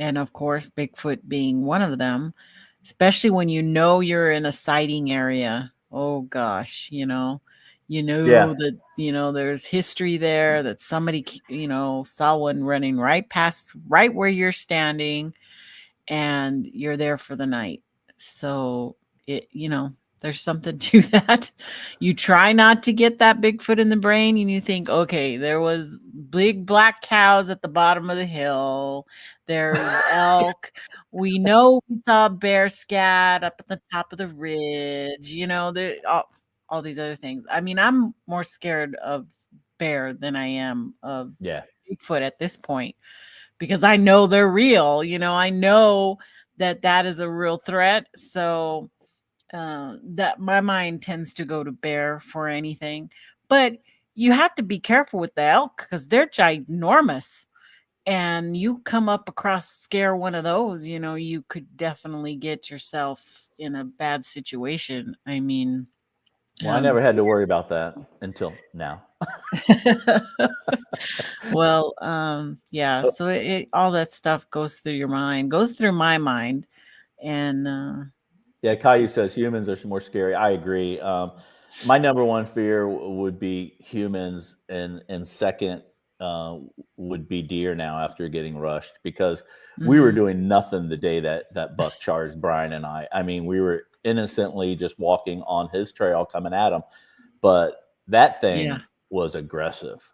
S2: And of course, Bigfoot being one of them, especially when you know you're in a sighting area. Oh gosh, that, there's history there, that somebody, saw one running right where you're standing, and you're there for the night. So there's something to that. You try not to get that Bigfoot in the brain, and you think, okay, there was big black cows at the bottom of the hill. There's elk. We know we saw a bear scat up at the top of the ridge. There all these other things. I mean, I'm more scared of bear than I am of Bigfoot at this point, because I know they're real. I know that is a real threat. So that my mind tends to go to bear for anything. But you have to be careful with the elk, because they're ginormous. And you come up scare one of those, you could definitely get yourself in a bad situation. I mean,
S3: well, I never had to worry about that until now.
S2: Well, yeah. So all that stuff goes through your mind, goes through my mind, and
S3: yeah, Caillou says humans are more scary. I agree. My number one fear would be humans, and second would be deer now after getting rushed, because we were doing nothing the day that buck charged Brian and I. I mean, we were innocently just walking on his trail coming at him, but that thing was aggressive.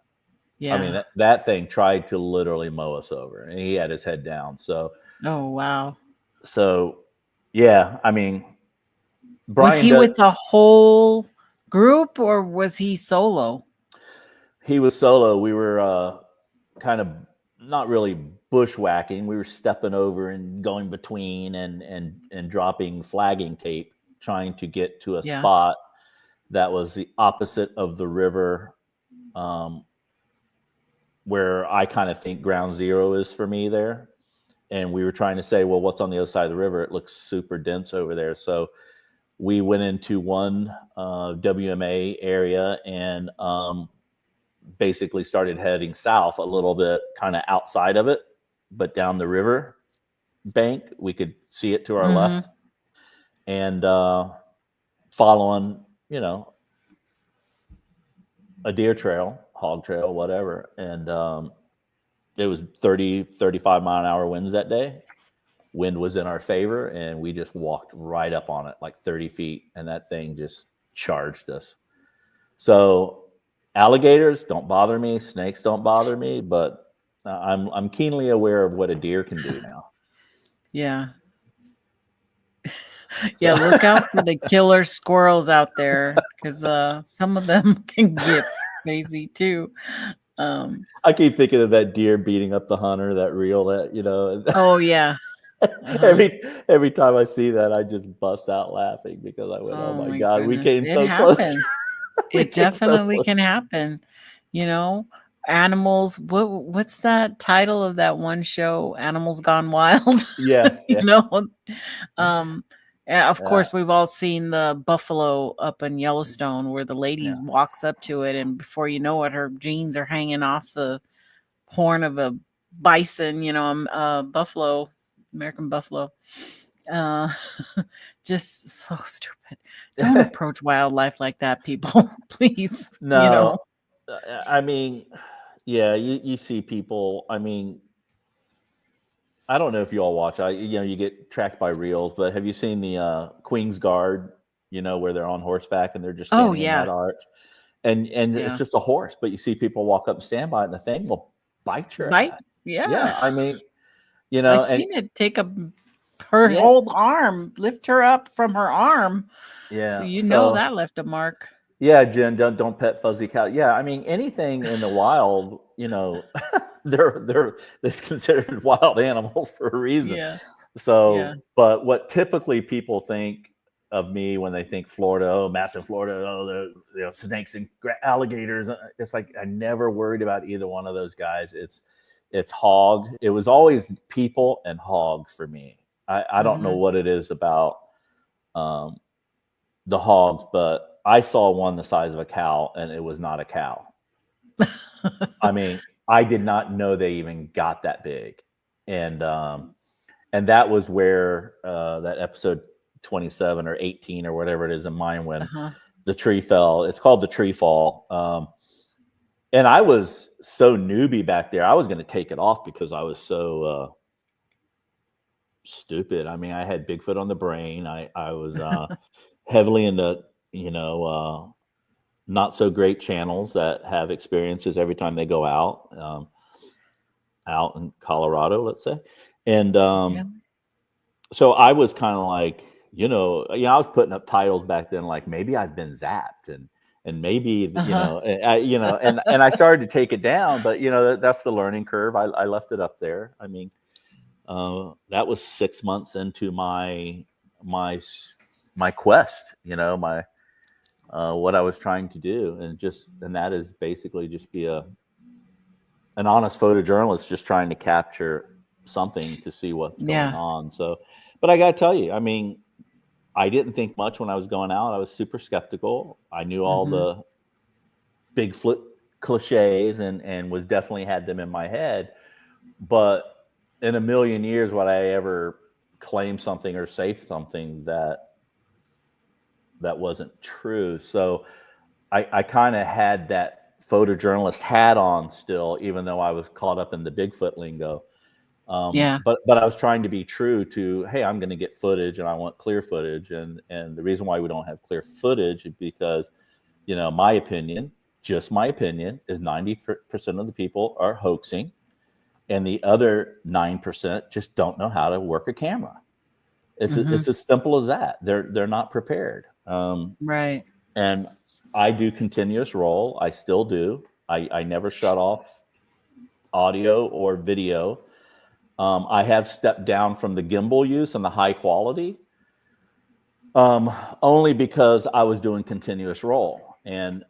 S3: Yeah. I mean, that thing tried to literally mow us over, and he had his head down. So,
S2: oh, wow.
S3: So, yeah, I mean,
S2: Brian was he with a whole group, or was he solo?
S3: He was solo. We were kind of not really bushwhacking. We were stepping over and going between and dropping flagging tape, trying to get to a spot that was the opposite of the river, where I kind of think ground zero is for me there. And we were trying to say, well, what's on the other side of the river? It looks super dense over there. So we went into one WMA area and basically started heading south a little bit, kind of outside of it, but down the river bank. We could see it to our left, and following, a deer trail, hog trail, whatever. And it was 30, 35 mile an hour winds that day. Wind was in our favor, and we just walked right up on it, like 30 feet, and that thing just charged us. So alligators don't bother me, snakes don't bother me, but I'm keenly aware of what a deer can do now.
S2: Yeah. Yeah, look out for the killer squirrels out there, because some of them can get crazy too.
S3: I keep thinking of that deer beating up the hunter, that reel, that.
S2: Oh yeah.
S3: Every time I see that, I just bust out laughing, because I went, "Oh my God,
S2: goodness.
S3: we came so close."
S2: It definitely can happen. Animals. What's that title of that one show? Animals Gone Wild.
S3: Yeah.
S2: Of course, we've all seen the buffalo up in Yellowstone, where the lady walks up to it, and before you know it, her jeans are hanging off the horn of a bison. Buffalo, American buffalo. Just so stupid. Don't approach wildlife like that, people. Please.
S3: No. I mean, yeah, you see people. I mean, I don't know if you all watch. You get tracked by reels, but have you seen the Queen's Guard? Where they're on horseback and they're just standing in that arch, and it's just a horse, but you see people walk up and stand by it, and the thing will bite your ass. Yeah. I mean,
S2: I've seen it take her whole arm, lift her up from her arm.
S3: Yeah.
S2: So that left a mark.
S3: Yeah, Jen, don't pet fuzzy cow. Yeah, I mean, anything in the wild, they're considered wild animals for a reason.
S2: Yeah.
S3: So, but what typically people think of me when they think Florida, oh, Matt's in Florida, oh, the snakes and alligators. It's like I never worried about either one of those guys. It's hog. It was always people and hog for me. I don't know what it is about the hogs, but I saw one the size of a cow, and it was not a cow. I mean, I did not know they even got that big. And And that was where that episode 27 or 18 or whatever it is in mine when the tree fell. It's called the tree fall. And I was so newbie back there. I was going to take it off because I was so stupid. I mean, I had Bigfoot on the brain. I was heavily into, not so great channels that have experiences every time they go out in Colorado, let's say. And so I was kind of like, I was putting up titles back then, like maybe I've been zapped and maybe, and I started to take it down, but that's the learning curve. I left it up there. I mean, that was 6 months into my quest, what I was trying to do. And that is basically just be an honest photojournalist, just trying to capture something to see what's going on. So, but I got to tell you, I mean, I didn't think much when I was going out. I was super skeptical. I knew all the Bigfoot cliches and was definitely had them in my head. But in a million years, would I ever claim something or say something that wasn't true? So I kind of had that photojournalist hat on still, even though I was caught up in the Bigfoot lingo. But I was trying to be true to, hey, I'm going to get footage and I want clear footage. And the reason why we don't have clear footage is because, my opinion, just my opinion, is 90% of the people are hoaxing. And the other 9% just don't know how to work a camera. It's as simple as that. They're not prepared.
S2: Right.
S3: And I do continuous roll. I still do. I never shut off audio or video. I have stepped down from the gimbal use and the high quality, only because I was doing continuous roll. And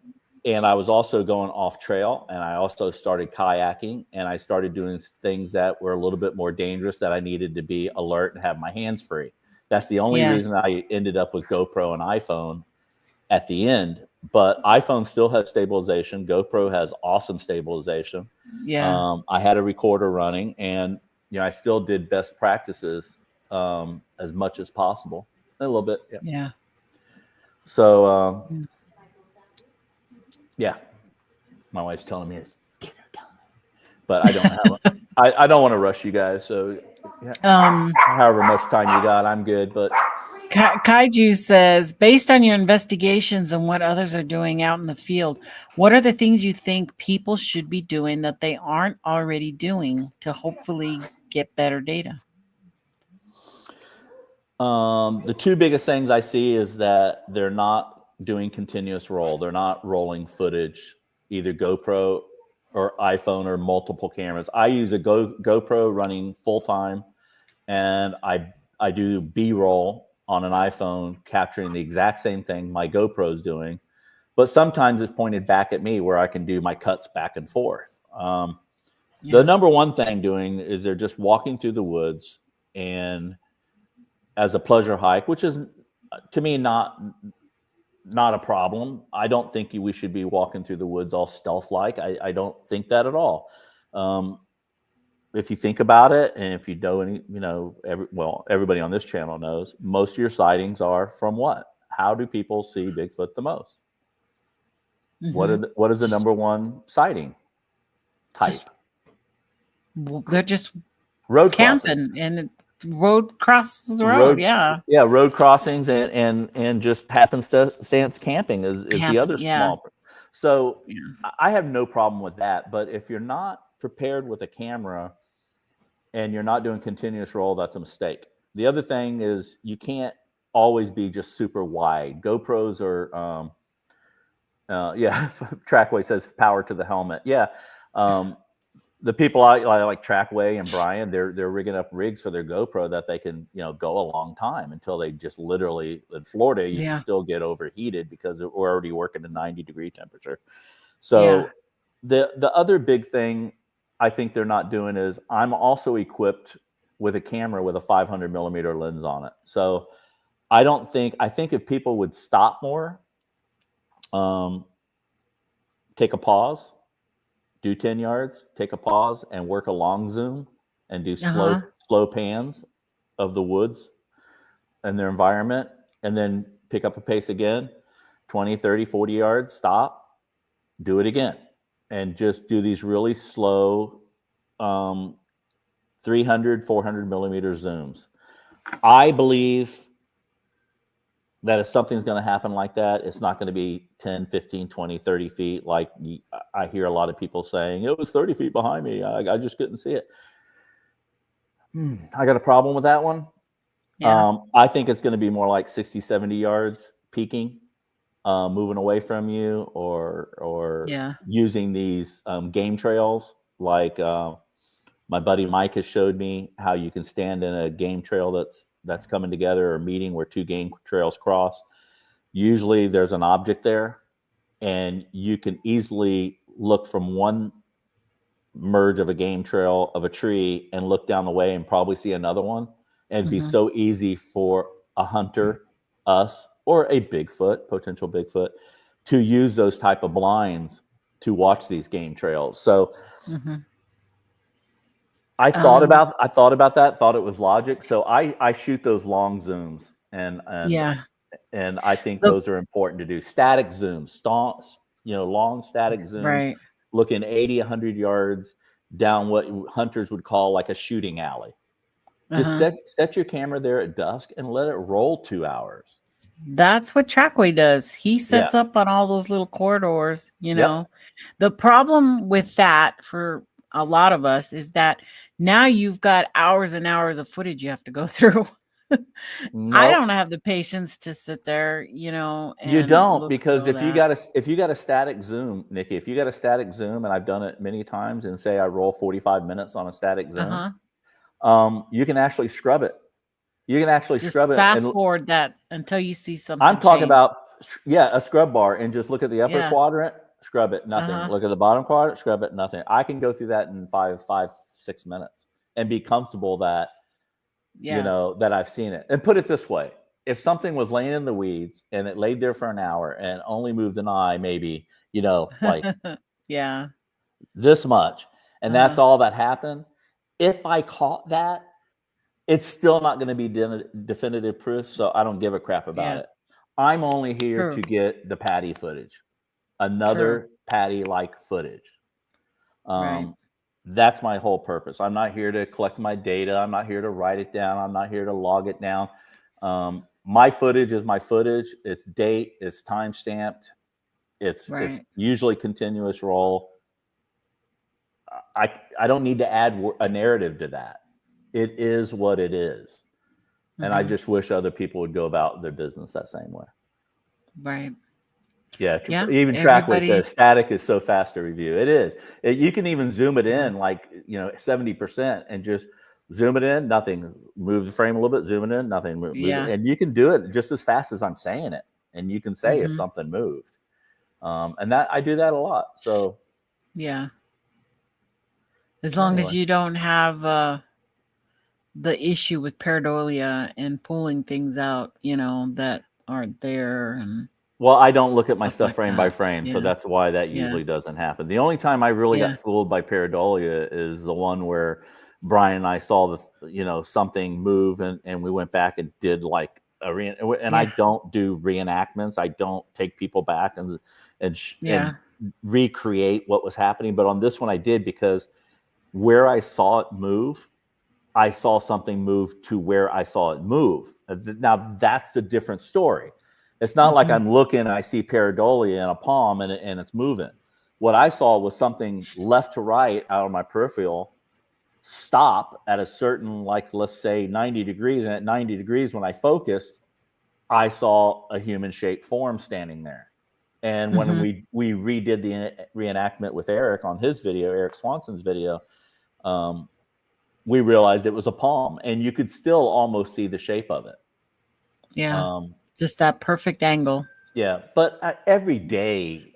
S3: I was also going off trail, and I also started kayaking, and I started doing things that were a little bit more dangerous that I needed to be alert and have my hands free. That's the only reason I ended up with GoPro and iPhone at the end. But iPhone still has stabilization. GoPro has awesome stabilization.
S2: Yeah.
S3: I had a recorder running, and I still did best practices as much as possible. A little bit.
S2: Yeah.
S3: So, my wife's telling me it's dinner time, but I don't have. I don't want to rush you guys. So, however much time you got, I'm good. But
S2: Kaiju says, based on your investigations and what others are doing out in the field, what are the things you think people should be doing that they aren't already doing to hopefully get better data?
S3: The two biggest things I see is that they're not doing continuous roll. They're not rolling footage, either GoPro or iPhone or multiple cameras. I use a GoPro running full time, and I do B-roll on an iPhone, capturing the exact same thing my GoPro is doing, but sometimes it's pointed back at me where I can do my cuts back and forth. The number one thing doing is they're just walking through the woods and as a pleasure hike, which is to me not a problem. I don't think we should be walking through the woods all stealth-like. I don't think that at all. If you think about it, and if you know any, everybody on this channel knows, most of your sightings are from what? How do people see Bigfoot the most? What is the number one sighting type?
S2: They're just
S3: road
S2: camping
S3: crossing.
S2: and road crosses the road.
S3: Road crossings and just happenstance camping is the other small. So I have no problem with that. But if you're not prepared with a camera and you're not doing continuous roll, that's a mistake. The other thing is you can't always be just super wide. GoPros are, Trackway says power to the helmet. The people I like Trackway and Brian, they're rigging up rigs for their GoPro that they can, go a long time until they just literally, in Florida, you can still get overheated because we're already working at 90-degree temperature. So the other big thing I think they're not doing is I'm also equipped with a camera with a 500 millimeter lens on it. So I think if people would stop more, take a pause, do 10 yards, take a pause and work a long zoom and do slow pans of the woods and their environment, and then pick up a pace again, 20, 30, 40 yards, stop, do it again, and just do these really slow 300, 400 millimeter zooms. I believe that if something's going to happen like that, it's not going to be 10, 15, 20, 30 feet. Like I hear a lot of people saying, it was 30 feet behind me. I just couldn't see it. I got a problem with that one. Yeah. I think it's going to be more like 60, 70 yards peaking, moving away from you, or using these game trails. Like my buddy Mike has showed me how you can stand in a game trail that's coming together, or meeting where two game trails cross. Usually there's an object there, and you can easily look from one merge of a game trail of a tree and look down the way and probably see another one. And be so easy for a hunter, us, or a potential Bigfoot, to use those type of blinds to watch these game trails. So I thought about that, thought it was logic. So I shoot those long zooms, and I think those are important to do. Static zooms, long static zooms, right. Looking 80, 100 yards down what hunters would call like a shooting alley. Just set your camera there at dusk and let it roll 2 hours.
S2: That's what Trackway does. He sets up on all those little corridors, you know. The problem with that for a lot of us is that now you've got hours and hours of footage you have to go through. I don't have the patience to sit there, you know. And
S3: you don't, because if you got a static zoom, Nikki, if you got a static zoom, and I've done it many times, and say I roll 45 minutes on a static zoom, you can actually scrub it. You can actually scrub it.
S2: Fast forward that until you see something.
S3: I'm talking about a scrub bar, and just look at the upper quadrant, scrub it, nothing. Look at the bottom quadrant, scrub it, nothing. I can go through that in 5-6 minutes and be comfortable that you know that I've seen it. And put it this way: if something was laying in the weeds and it laid there for an hour and only moved an eye, maybe, you know, like this much, and that's all that happened. If I caught that, it's still not going to be definitive proof, so I don't give a crap about it. I'm only here to get the patty footage, another patty-like footage. That's my whole purpose. I'm not here to collect my data. I'm not here to write it down. I'm not here to log it down. My footage is my footage. It's date. It's time stamped. It's usually continuous roll. I don't need to add a narrative to that. It is what it is. And I just wish other people would go about their business that same way.
S2: Right.
S3: Yeah. Even Trackway says static is so fast to review. It is. You can even zoom it in like, 70% and just zoom it in, nothing. Move the frame a little bit, zoom it in, nothing. Move it. And you can do it just as fast as I'm saying it. And you can say if something moved. And that I do that a lot. So
S2: as long as you don't have the issue with pareidolia and pulling things out, that aren't there. And
S3: well, I don't look at my stuff frame by frame, so that's why that usually doesn't happen. The only time I really got fooled by pareidolia is the one where Brian and I saw something move, and we went back and did like I don't do reenactments. I don't take people back and recreate what was happening. But on this one, I did, because where I saw it move, I saw something move to where I saw it move. Now that's a different story. It's not like I'm looking and I see pareidolia in a palm and it's moving. What I saw was something left to right out of my peripheral stop at a certain, like, let's say 90 degrees. And at 90 degrees, when I focused, I saw a human shaped form standing there. And when we redid the reenactment with Eric on his video, Eric Swanson's video, we realized it was a palm, and you could still almost see the shape of it.
S2: Yeah. Just that perfect angle.
S3: Yeah. But every day,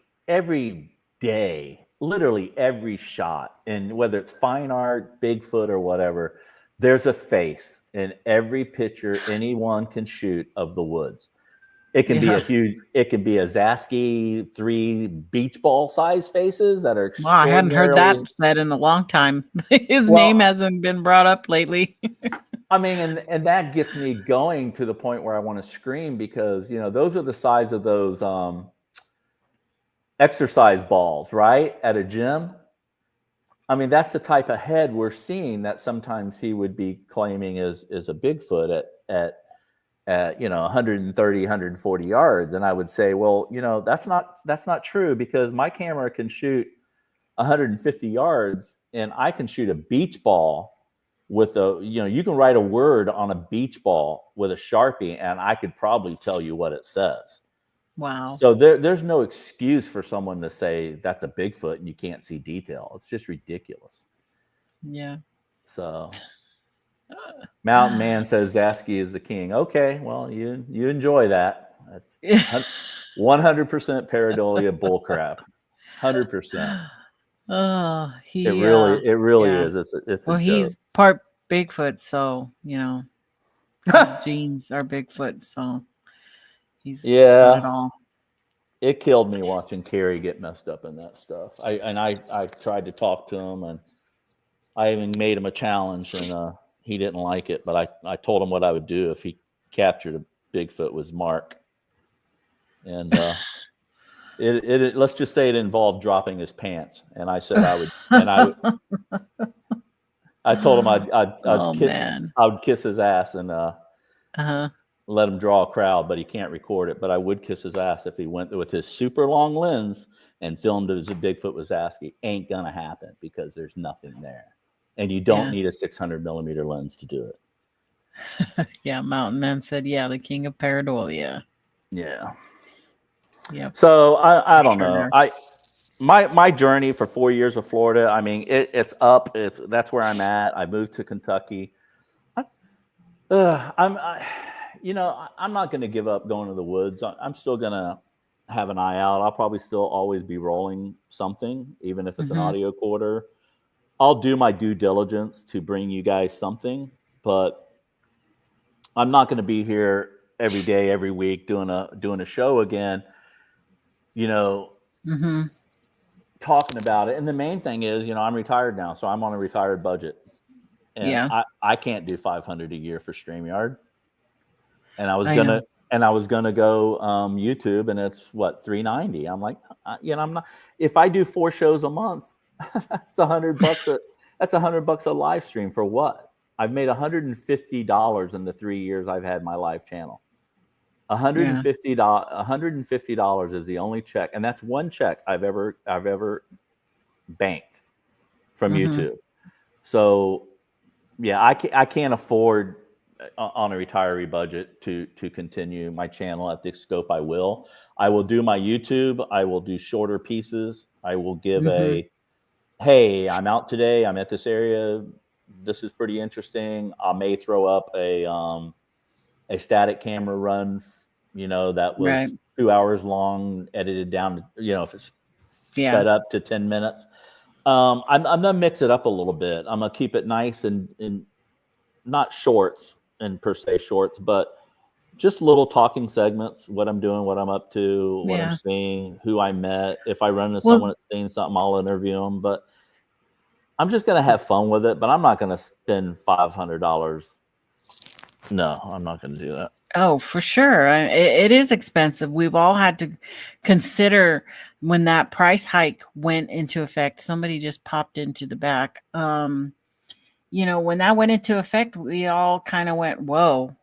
S3: literally every shot, and whether it's fine art, Bigfoot, or whatever, there's a face in every picture anyone can shoot of the woods. It can be it can be a Zasky 3 beach ball size faces that are.
S2: Wow, I hadn't heard that said in a long time. His name hasn't been brought up lately.
S3: I mean, and that gets me going to the point where I want to scream, because, those are the size of those exercise balls, right? At a gym. I mean, that's the type of head we're seeing that sometimes he would be claiming is a Bigfoot at 130, 140 yards. And I would say, well, that's not true, because my camera can shoot 150 yards and I can shoot a beach ball with you can write a word on a beach ball with a Sharpie and I could probably tell you what it says.
S2: Wow.
S3: So there's no excuse for someone to say that's a Bigfoot and you can't see detail. It's just ridiculous.
S2: Yeah.
S3: So Mountain Man says Zasky is the king. Okay, well, you enjoy that. That's 100% pareidolia bullcrap. 100%.
S2: Oh,
S3: it really is. It's
S2: well,
S3: a joke.
S2: He's part Bigfoot, so his genes are Bigfoot, so he's got it all.
S3: It killed me watching Carrie get messed up in that stuff. I tried to talk to him, and I even made him a challenge, and he didn't like it. But I told him what I would do if he captured a Bigfoot was Mark, and it let's just say it involved dropping his pants, and I said I would, and I told him I would kiss his ass and let him draw a crowd, but he can't record it. But I would kiss his ass if he went with his super long lens and filmed as a Bigfoot was asking. Ain't gonna happen, because there's nothing there, and you don't need a 600 millimeter lens to do it.
S2: Yeah, Mountain Man said, the king of pareidolia.
S3: Yeah.
S2: Yeah.
S3: So I don't know. My journey for 4 years of Florida, I mean, it's up. That's where I'm at. I moved to Kentucky. I'm not going to give up going to the woods. I'm still going to have an eye out. I'll probably still always be rolling something, even if it's an audio quarter. I'll do my due diligence to bring you guys something, but I'm not going to be here every day, every week doing a show again, talking about it. And the main thing is, I'm retired now, so I'm on a retired budget. And I can't do $500 a year for StreamYard. And I was gonna go YouTube, and it's what, $390. I'm like, I'm not. If I do 4 shows a month, that's $100. That's $100 a live stream for what? I've made $150 in the 3 years I've had my live channel. $150 is the only check, and that's one check I've ever banked from YouTube. So I can't afford on a retiree budget to continue my channel at the scope. I will do my YouTube. I will do shorter pieces. I will give hey, I'm out today, I'm at this area, this is pretty interesting. I may throw up a static camera run, that was 2 hours long, edited down to, if it's sped up to 10 minutes. I'm gonna mix it up a little bit. I'm gonna keep it nice and not shorts and per se shorts, but just little talking segments, what I'm doing, what I'm up to, what I'm seeing, who I met. If I run into someone that's saying something, I'll interview them. But I'm just going to have fun with it, but I'm not going to spend $500. No, I'm not going to do that.
S2: Oh, for sure. It is expensive. We've all had to consider when that price hike went into effect. Somebody just popped into the back. When that went into effect, we all kind of went, whoa,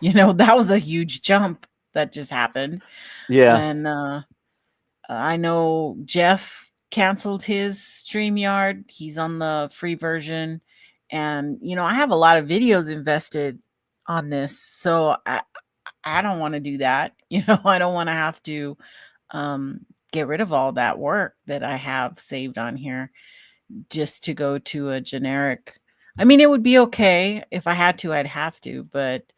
S2: that was a huge jump that just happened.
S3: Yeah.
S2: And I know Jeff canceled his StreamYard. He's on the free version. And, I have a lot of videos invested on this. So I don't want to do that. I don't want to have to get rid of all that work that I have saved on here just to go to a generic. I mean, it would be okay if I had to, I'd have to, but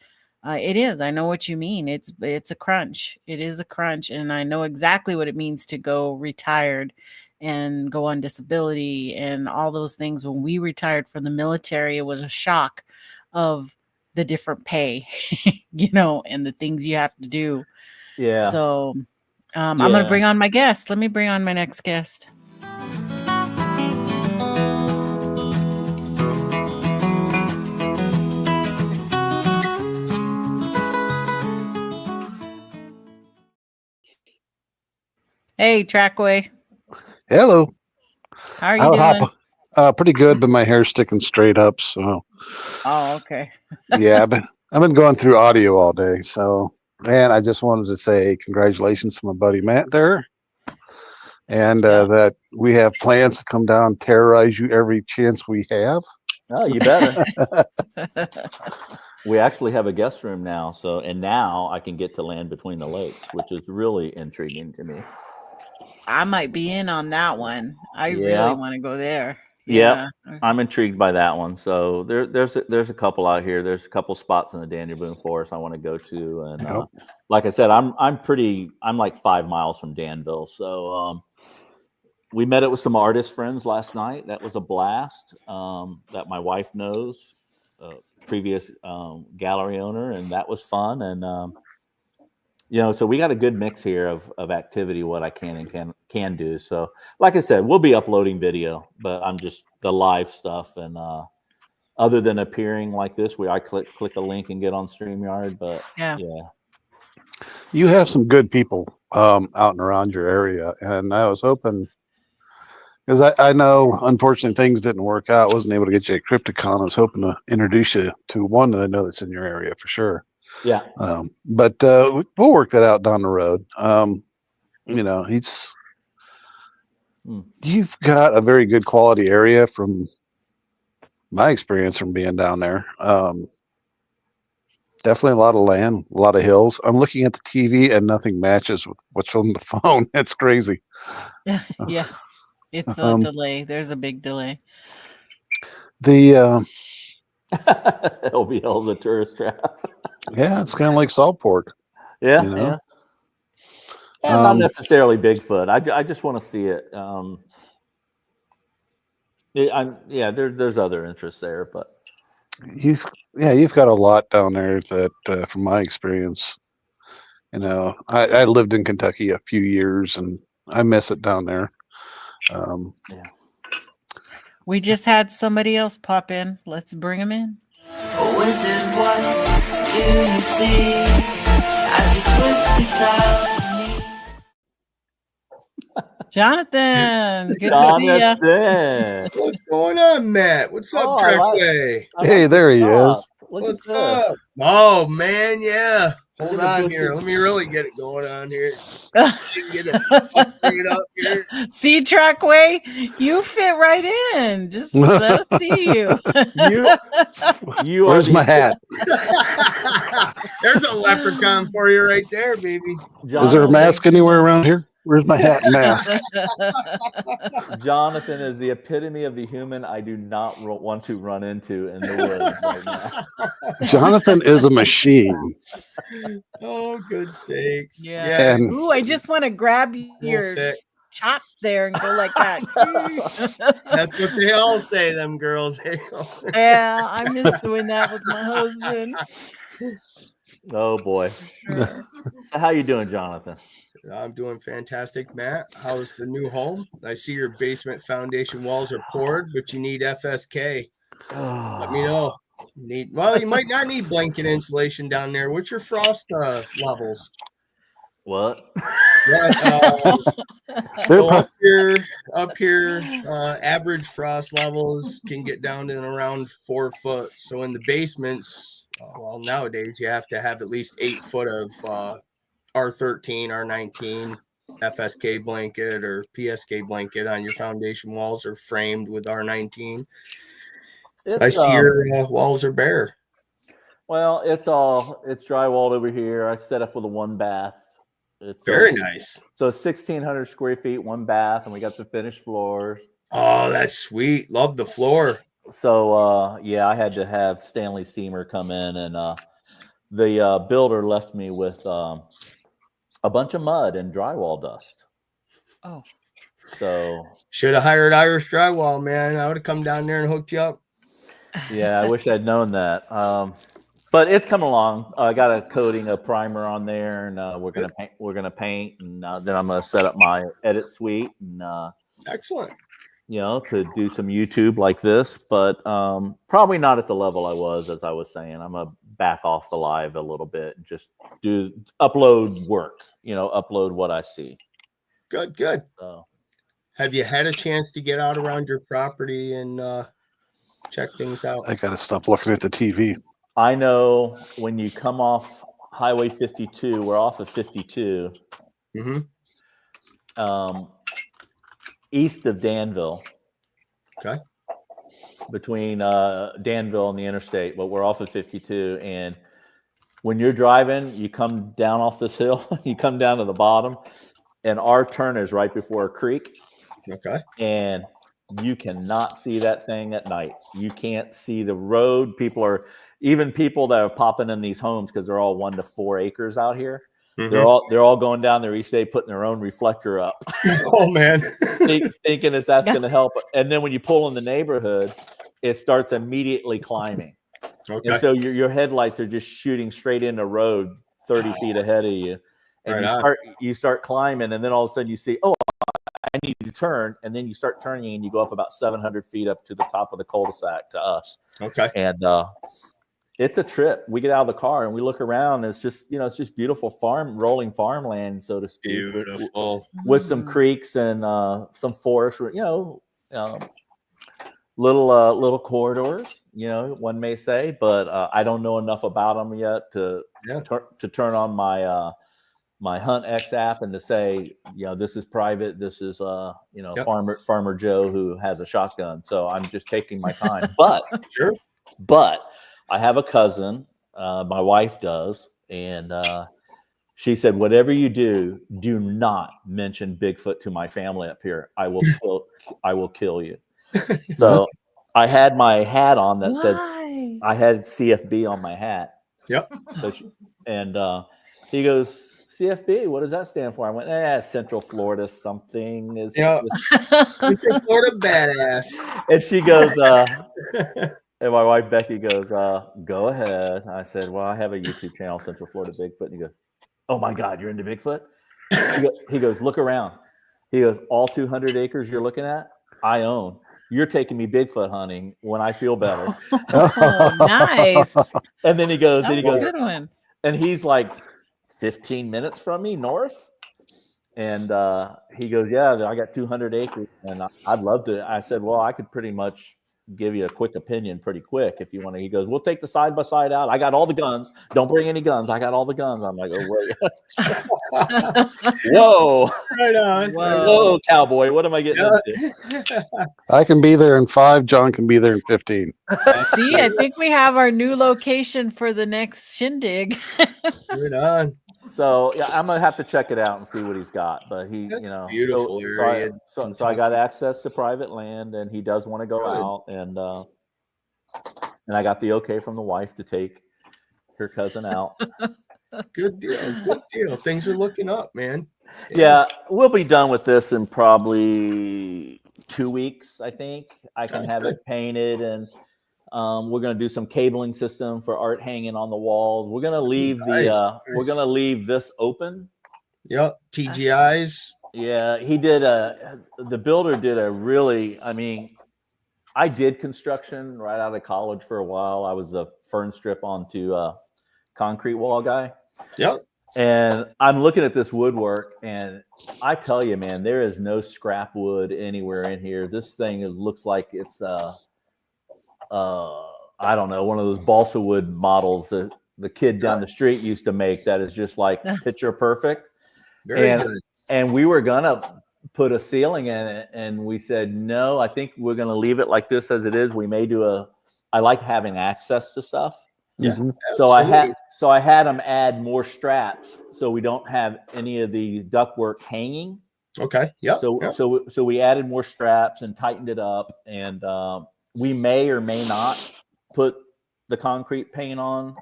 S2: it is. I know what you mean. It's a crunch. It is a crunch. And I know exactly what it means to go retired and go on disability and all those things. When we retired from the military, it was a shock of the different pay, and the things you have to do.
S3: Yeah.
S2: So I'm going to bring on my guest. Let me bring on my next guest. Hey, Trackway.
S4: Hello.
S2: How are you doing?
S4: Pretty good, but my hair's sticking straight up. So.
S2: Oh, okay.
S4: Yeah, I've been going through audio all day. So, man, I just wanted to say congratulations to my buddy Matt there, and that we have plans to come down and terrorize you every chance we have.
S3: Oh, you better. We actually have a guest room now, and now I can get to Land Between the Lakes, which is really intriguing to me.
S2: I might be in on that one. I really want to go there.
S3: Yeah, I'm intrigued by that one. So there's a couple out here. There's a couple spots in the Daniel Boone Forest I want to go to, and like I said, I'm like 5 miles from Danville. So we met it with some artist friends last night. That was a blast. That my wife knows, previous gallery owner, and that was fun. And so we got a good mix here of activity, what I can and can do. So, like I said, we'll be uploading video, but I'm just the live stuff. And other than appearing like this, I click a link and get on StreamYard. But yeah,
S4: you have some good people out and around your area, and I was hoping, because I know unfortunately things didn't work out. I wasn't able to get you at Crypticon. I was hoping to introduce you to one that I know that's in your area for sure.
S3: Yeah.
S4: But we'll work that out down the road. You've got a very good quality area from my experience from being down there. Definitely a lot of land, a lot of hills. I'm looking at the TV and nothing matches with what's on the phone. It's crazy.
S2: Yeah. It's a delay. There's a big delay.
S4: The
S3: LBL, the tourist trap.
S4: Yeah, it's kind of like Salt Fork.
S3: Yeah, not necessarily Bigfoot. I just want to see it. There's other interests there, but
S4: you've got a lot down there that, from my experience, I lived in Kentucky a few years and I miss it down there.
S2: We just had somebody else pop in. Let's bring him in.
S1: Oh, is it what do you see as you twist it out of me?
S2: Jonathan, good to see you.
S5: What's going on, Matt? What's up, Trackway?
S4: Hey, there he is.
S5: What's up? Oh, man, yeah. Hold on here. Let me really get it going on here. Get it straight up here.
S2: See, Trackway, you fit right in. Just let us see you.
S4: Where's my hat?
S5: There's a leprechaun for you right there, baby.
S4: Is there a mask anywhere around here? Where's my hat and mask?
S3: Jonathan is the epitome of the human I do not want to run into in the woods right now.
S4: Jonathan is a machine.
S5: Oh, good sakes.
S2: Yeah. Ooh, I just want to grab your chops there and go like that.
S5: That's what they all say, them girls.
S2: Yeah, I miss doing that with my husband.
S3: Oh, boy. Sure. So how you doing, Jonathan?
S5: I'm doing fantastic, Matt. How's the new home? I see your basement foundation walls are poured, but you need FSK. Let me know. You might not need blanket insulation down there. What's your frost levels?
S3: What?
S5: Yeah, so up here, average frost levels can get down to around 4 foot. So in the basements, nowadays you have to have at least 8 foot of R13, R19 FSK blanket or PSK blanket on your foundation walls are framed with R19. I see your walls are bare.
S3: Well, it's drywalled over here. I set up with a 1 bath. It's
S5: very nice.
S3: So 1,600 square feet, 1 bath, and we got the finished floors.
S5: Oh, that's sweet. Love the floor.
S3: So I had to have Stanley Seamer come in, and the builder left me with a bunch of mud and drywall dust.
S2: Oh.
S3: So
S5: should have hired Irish Drywall, man. I would have come down there and hooked you up.
S3: Yeah, I wish I'd known that. But it's coming along. I got a coating, a primer on there, and we're gonna paint, and then I'm gonna set up my edit suite, and
S5: excellent.
S3: To do some YouTube like this, but probably not at the level I was, as I was saying. I'm gonna back off the live a little bit, and just upload work, upload what I see.
S5: Good, good.
S3: So,
S5: have you had a chance to get out around your property and check things out?
S4: I got to stop looking at the TV.
S3: I know when you come off Highway 52, we're off of 52. East of Danville.
S5: Okay.
S3: Between Danville and the interstate, but we're off of 52. And when you're driving, you come down off this hill, you come down to the bottom, and our turn is right before a creek.
S5: Okay.
S3: And you cannot see that thing at night. You can't see the road. Even people that are popping in these homes, because they're all 1 to 4 acres out here. They're all going down there each day, putting their own reflector up.
S5: Oh man,
S3: thinking that's going to help. And then when you pull in the neighborhood, it starts immediately climbing. Okay. And so your headlights are just shooting straight into road 30 feet ahead of you, and you start climbing, and then all of a sudden you see, oh, I need to turn, and then you start turning, and you go up about 700 feet up to the top of the cul-de-sac to us.
S5: Okay.
S3: And it's a trip. We get out of the car and we look around. And it's just beautiful rolling farmland, so to speak.
S5: Beautiful.
S3: With some creeks and some forest, little corridors, one may say, but I don't know enough about them yet to turn on my my Hunt X app and to say, this is private. This is Farmer Joe who has a shotgun. So I'm just taking my time. But
S5: sure.
S3: But I have a cousin, my wife does, and she said, whatever you do not mention Bigfoot to my family up here. I will kill you. So I had my hat on that said, I had CFB on my hat.
S5: Yep.
S3: So he goes, CFB, what does that stand for? I went, Central Florida something.
S5: Central Florida badass.
S3: And she goes, and my wife Becky goes, go ahead. I said, well, I have a YouTube channel, Central Florida Bigfoot. And he goes, oh my God, you're into Bigfoot? He goes, look around. He goes, all 200 acres you're looking at, I own. You're taking me Bigfoot hunting when I feel better.
S2: Oh, nice.
S3: And then he goes,
S2: good one.
S3: And he's like 15 minutes from me north. And he goes, yeah, I got 200 acres and I'd love to. I said, well, I could pretty much give you a quick opinion pretty quick if you want to. He goes, we'll take the side by side out. I got all the guns. Don't bring any guns. I got all the guns. I'm like, oh, wait. Whoa.
S5: Right on.
S3: Whoa, cowboy. What am I getting into?
S4: I can be there in 5. John can be there in 15.
S2: See, I think we have our new location for the next shindig.
S5: Right on.
S3: So yeah, I'm gonna have to check it out and see what he's got. But
S5: beautiful area.
S3: So I got access to private land, and he does want to go out, and I got the okay from the wife to take her cousin out.
S5: Good deal. Good deal. Things are looking up, man.
S3: Yeah, we'll be done with this in probably 2 weeks. I think I can have it painted, and we're going to do some cabling system for art hanging on the walls. We're going to leave we're going to leave this open.
S5: Yep. TGIs.
S3: Yeah, the builder did I did construction right out of college for a while. I was a fern strip onto concrete wall guy.
S5: Yep.
S3: And I'm looking at this woodwork, and I tell you, man, there is no scrap wood anywhere in here. This thing looks like it's I don't know, one of those balsa wood models that the kid down the street used to make that is just like picture perfect.
S5: Very good.
S3: And we were gonna put a ceiling in it, and we said no, I think we're gonna leave it like this as it is. We may do I like having access to stuff.
S5: Yeah.
S3: So I had them add more straps so we don't have any of the ductwork hanging.
S5: Okay. Yeah.
S3: So we added more straps and tightened it up, and we may or may not put the concrete paint on.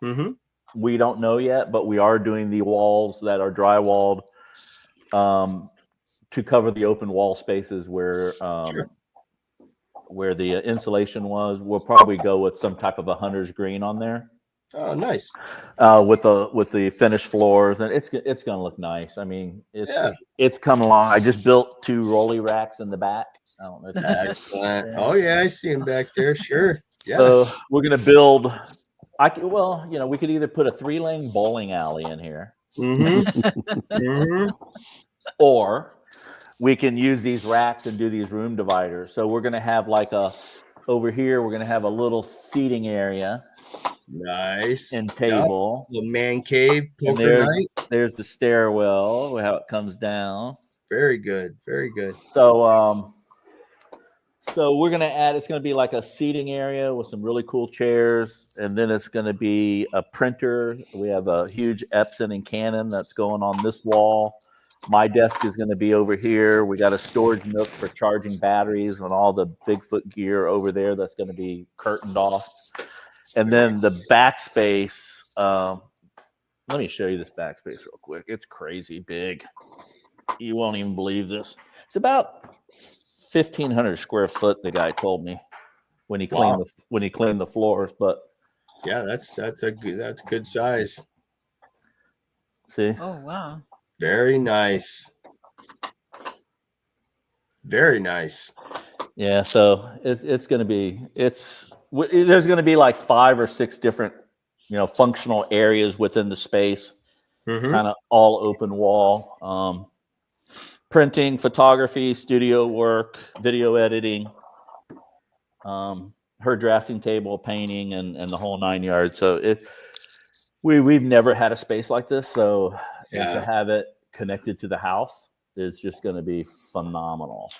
S5: Mm-hmm.
S3: We don't know yet, but we are doing the walls that are drywalled to cover the open wall spaces where the insulation was. We'll probably go with some type of a hunter's green on there.
S5: Oh, nice.
S3: With the finished floors, and it's going to look nice. I mean, it's coming along. I just built 2 rolly racks in the back. I don't know if that's
S5: excellent. Oh yeah, I see him back there. Sure. Yeah.
S3: So we're going to build. We could either put a 3-lane bowling alley in here.
S5: Mm-hmm. Mm-hmm.
S3: or we can use these racks and do these room dividers. So we're going to have like over here, we're going to have a little seating area.
S5: Nice.
S3: And table.
S5: Yep. The man cave.
S3: And there's the stairwell, how it comes down.
S5: Very good. Very good.
S3: So, so we're going to add, it's going to be like a seating area with some really cool chairs. And then it's going to be a printer. We have a huge Epson and Canon that's going on this wall. My desk is going to be over here. We got a storage nook for charging batteries and all the Bigfoot gear over there that's going to be curtained off. And then the backspace, let me show you this backspace real quick. It's crazy big. You won't even believe this. It's about 1,500 square foot, the guy told me when he cleaned the floors. But
S5: yeah, that's good size.
S3: See?
S2: Oh wow.
S5: Very nice. Very nice.
S3: Yeah, so it's going to be there's going to be like 5 or 6 different functional areas within the space, kind of all open wall. Printing, photography, studio work, video editing, her drafting table, painting, and the whole 9 yards. So we've never had a space like this, so to have it connected to the house is just going to be phenomenal.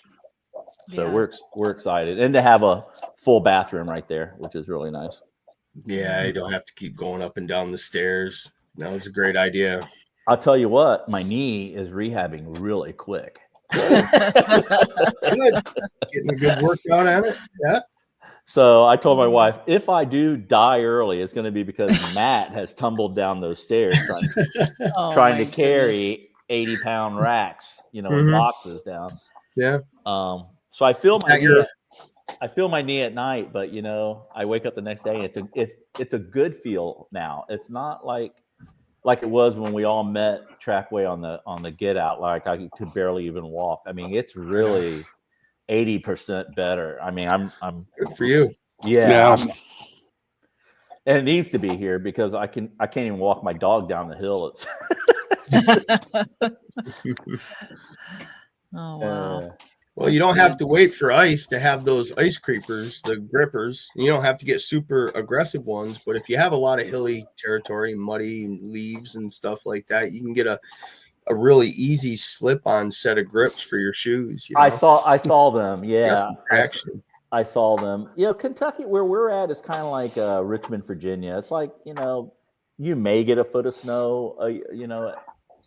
S3: So we're excited, and to have a full bathroom right there, which is really nice.
S5: Yeah, you don't have to keep going up and down the stairs. That was a great idea.
S3: I'll tell you what, my knee is rehabbing really quick.
S5: Good. Getting a good workout at it. Yeah.
S3: So I told my wife, if I do die early, it's going to be because Matt has tumbled down those stairs trying to carry 80-pound racks, in boxes down.
S5: Yeah.
S3: So I feel my knee at night, but I wake up the next day. It's a good feel now. It's not like it was when we all met Trackway on the Get Out. Like I could barely even walk. I mean, it's really 80% better. I mean, I'm
S5: good for you.
S3: Yeah. And it needs to be here because I can't even walk my dog down the hill.
S2: Oh wow.
S5: Well, you don't have to wait for ice to have those ice creepers, the grippers. You don't have to get super aggressive ones, but if you have a lot of hilly territory, muddy leaves and stuff like that, you can get a really easy slip-on set of grips for your shoes.
S3: I saw them. Yeah,
S5: I
S3: saw them. Kentucky, where we're at, is kind of like Richmond, Virginia. It's like you may get a foot of snow,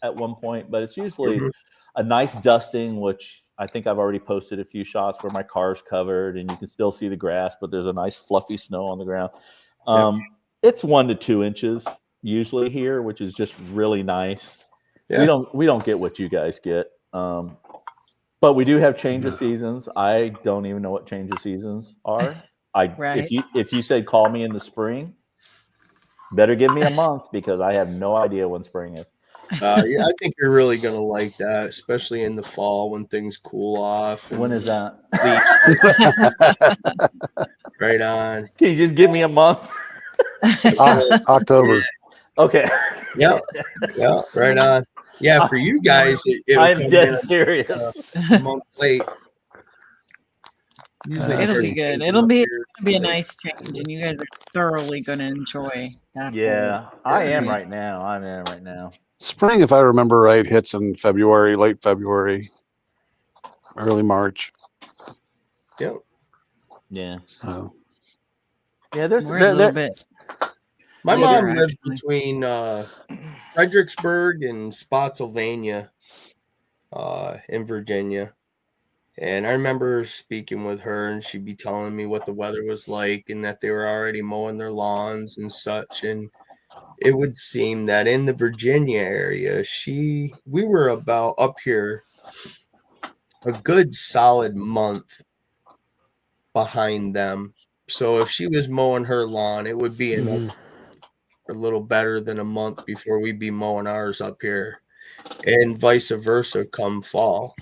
S3: at one point, but it's usually a nice dusting, which I think I've already posted a few shots where my car's covered and you can still see the grass, but there's a nice fluffy snow on the ground. It's 1 to 2 inches usually here, which is just really nice. Yeah. We don't get what you guys get. But we do have change of seasons. I don't even know what change of seasons are. If you said call me in the spring, better give me a month because I have no idea when spring is.
S5: Yeah, I think you're really going to like that, especially in the fall when things cool off.
S3: When is that?
S5: Right on.
S3: Can you just give me a month?
S4: October.
S3: Okay.
S5: Yeah, right on. Yeah, for you guys,
S3: I'm dead serious.
S5: A month late.
S2: It'll be good. It'll be a nice change, and you guys are thoroughly going to enjoy that.
S3: Yeah, I am right now.
S4: Spring, if I remember right, hits in February, late February, early March.
S5: Yep.
S3: Yeah.
S4: So.
S3: Yeah, there's
S2: a little bit.
S5: My mom lived between Fredericksburg and Spotsylvania in Virginia. And I remember speaking with her, and she'd be telling me what the weather was like and that they were already mowing their lawns and such. And it would seem that in the Virginia area, we were about up here a good solid month behind them. So if she was mowing her lawn, it would be a little better than a month before we'd be mowing ours up here, and vice versa come fall.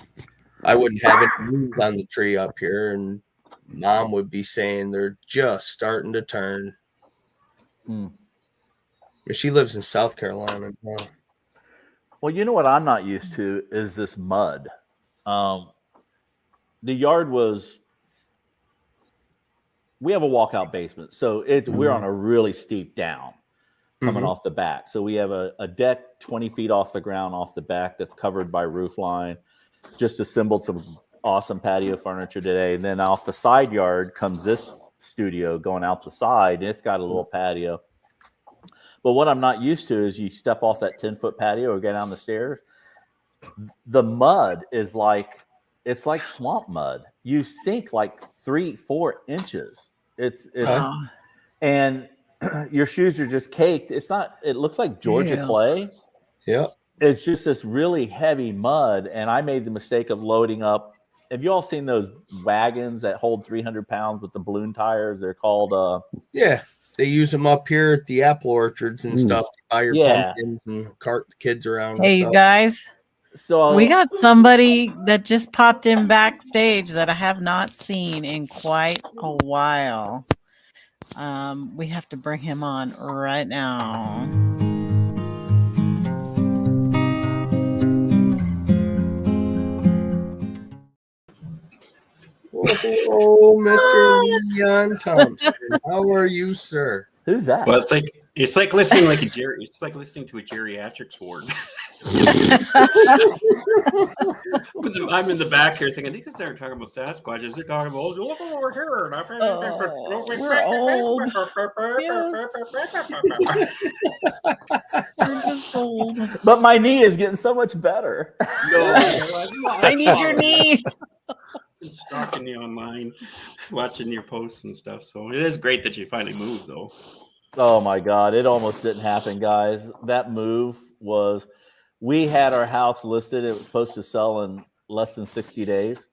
S5: I wouldn't have any leaves on the tree up here, and Mom would be saying they're just starting to turn. She lives in South Carolina now.
S3: Well, you know what I'm not used to is this mud. The yard was, we have a walkout basement. So we're on a really steep down coming off the back. So we have a deck 20 feet off the ground, off the back, that's covered by roof line. Just assembled some awesome patio furniture today. And then off the side yard comes this studio going out the side, and it's got a little patio. But what I'm not used to is you step off that 10-foot patio or get down the stairs. The mud is it's like swamp mud. You sink like 3-4 inches. It's and your shoes are just caked. It looks like Georgia clay.
S5: Yeah.
S3: It's just this really heavy mud. And I made the mistake of loading up. Have you all seen those wagons that hold 300 pounds with the balloon tires? They're called
S5: yeah. They use them up here at the apple orchards and stuff to buy your pumpkins and cart the kids around.
S2: Hey, you guys. So we got somebody that just popped in backstage that I have not seen in quite a while. We have to bring him on right now.
S5: Oh, Mr. Leon Thompson, how are you, sir?
S3: Who's that?
S6: Well, it's like listening it's like listening to a geriatrics ward. I'm in the back here thinking, I think they're talking about Sasquatches. They're talking about, look over here.
S2: We're old. We're just old.
S3: But my knee is getting so much better.
S6: No,
S2: I need your knee.
S6: Stalking you online, watching your posts and stuff. So it is great that you finally moved, though.
S3: Oh my God, it almost didn't happen, guys. That move was, we had our house listed. It was supposed to sell in less than 60 days.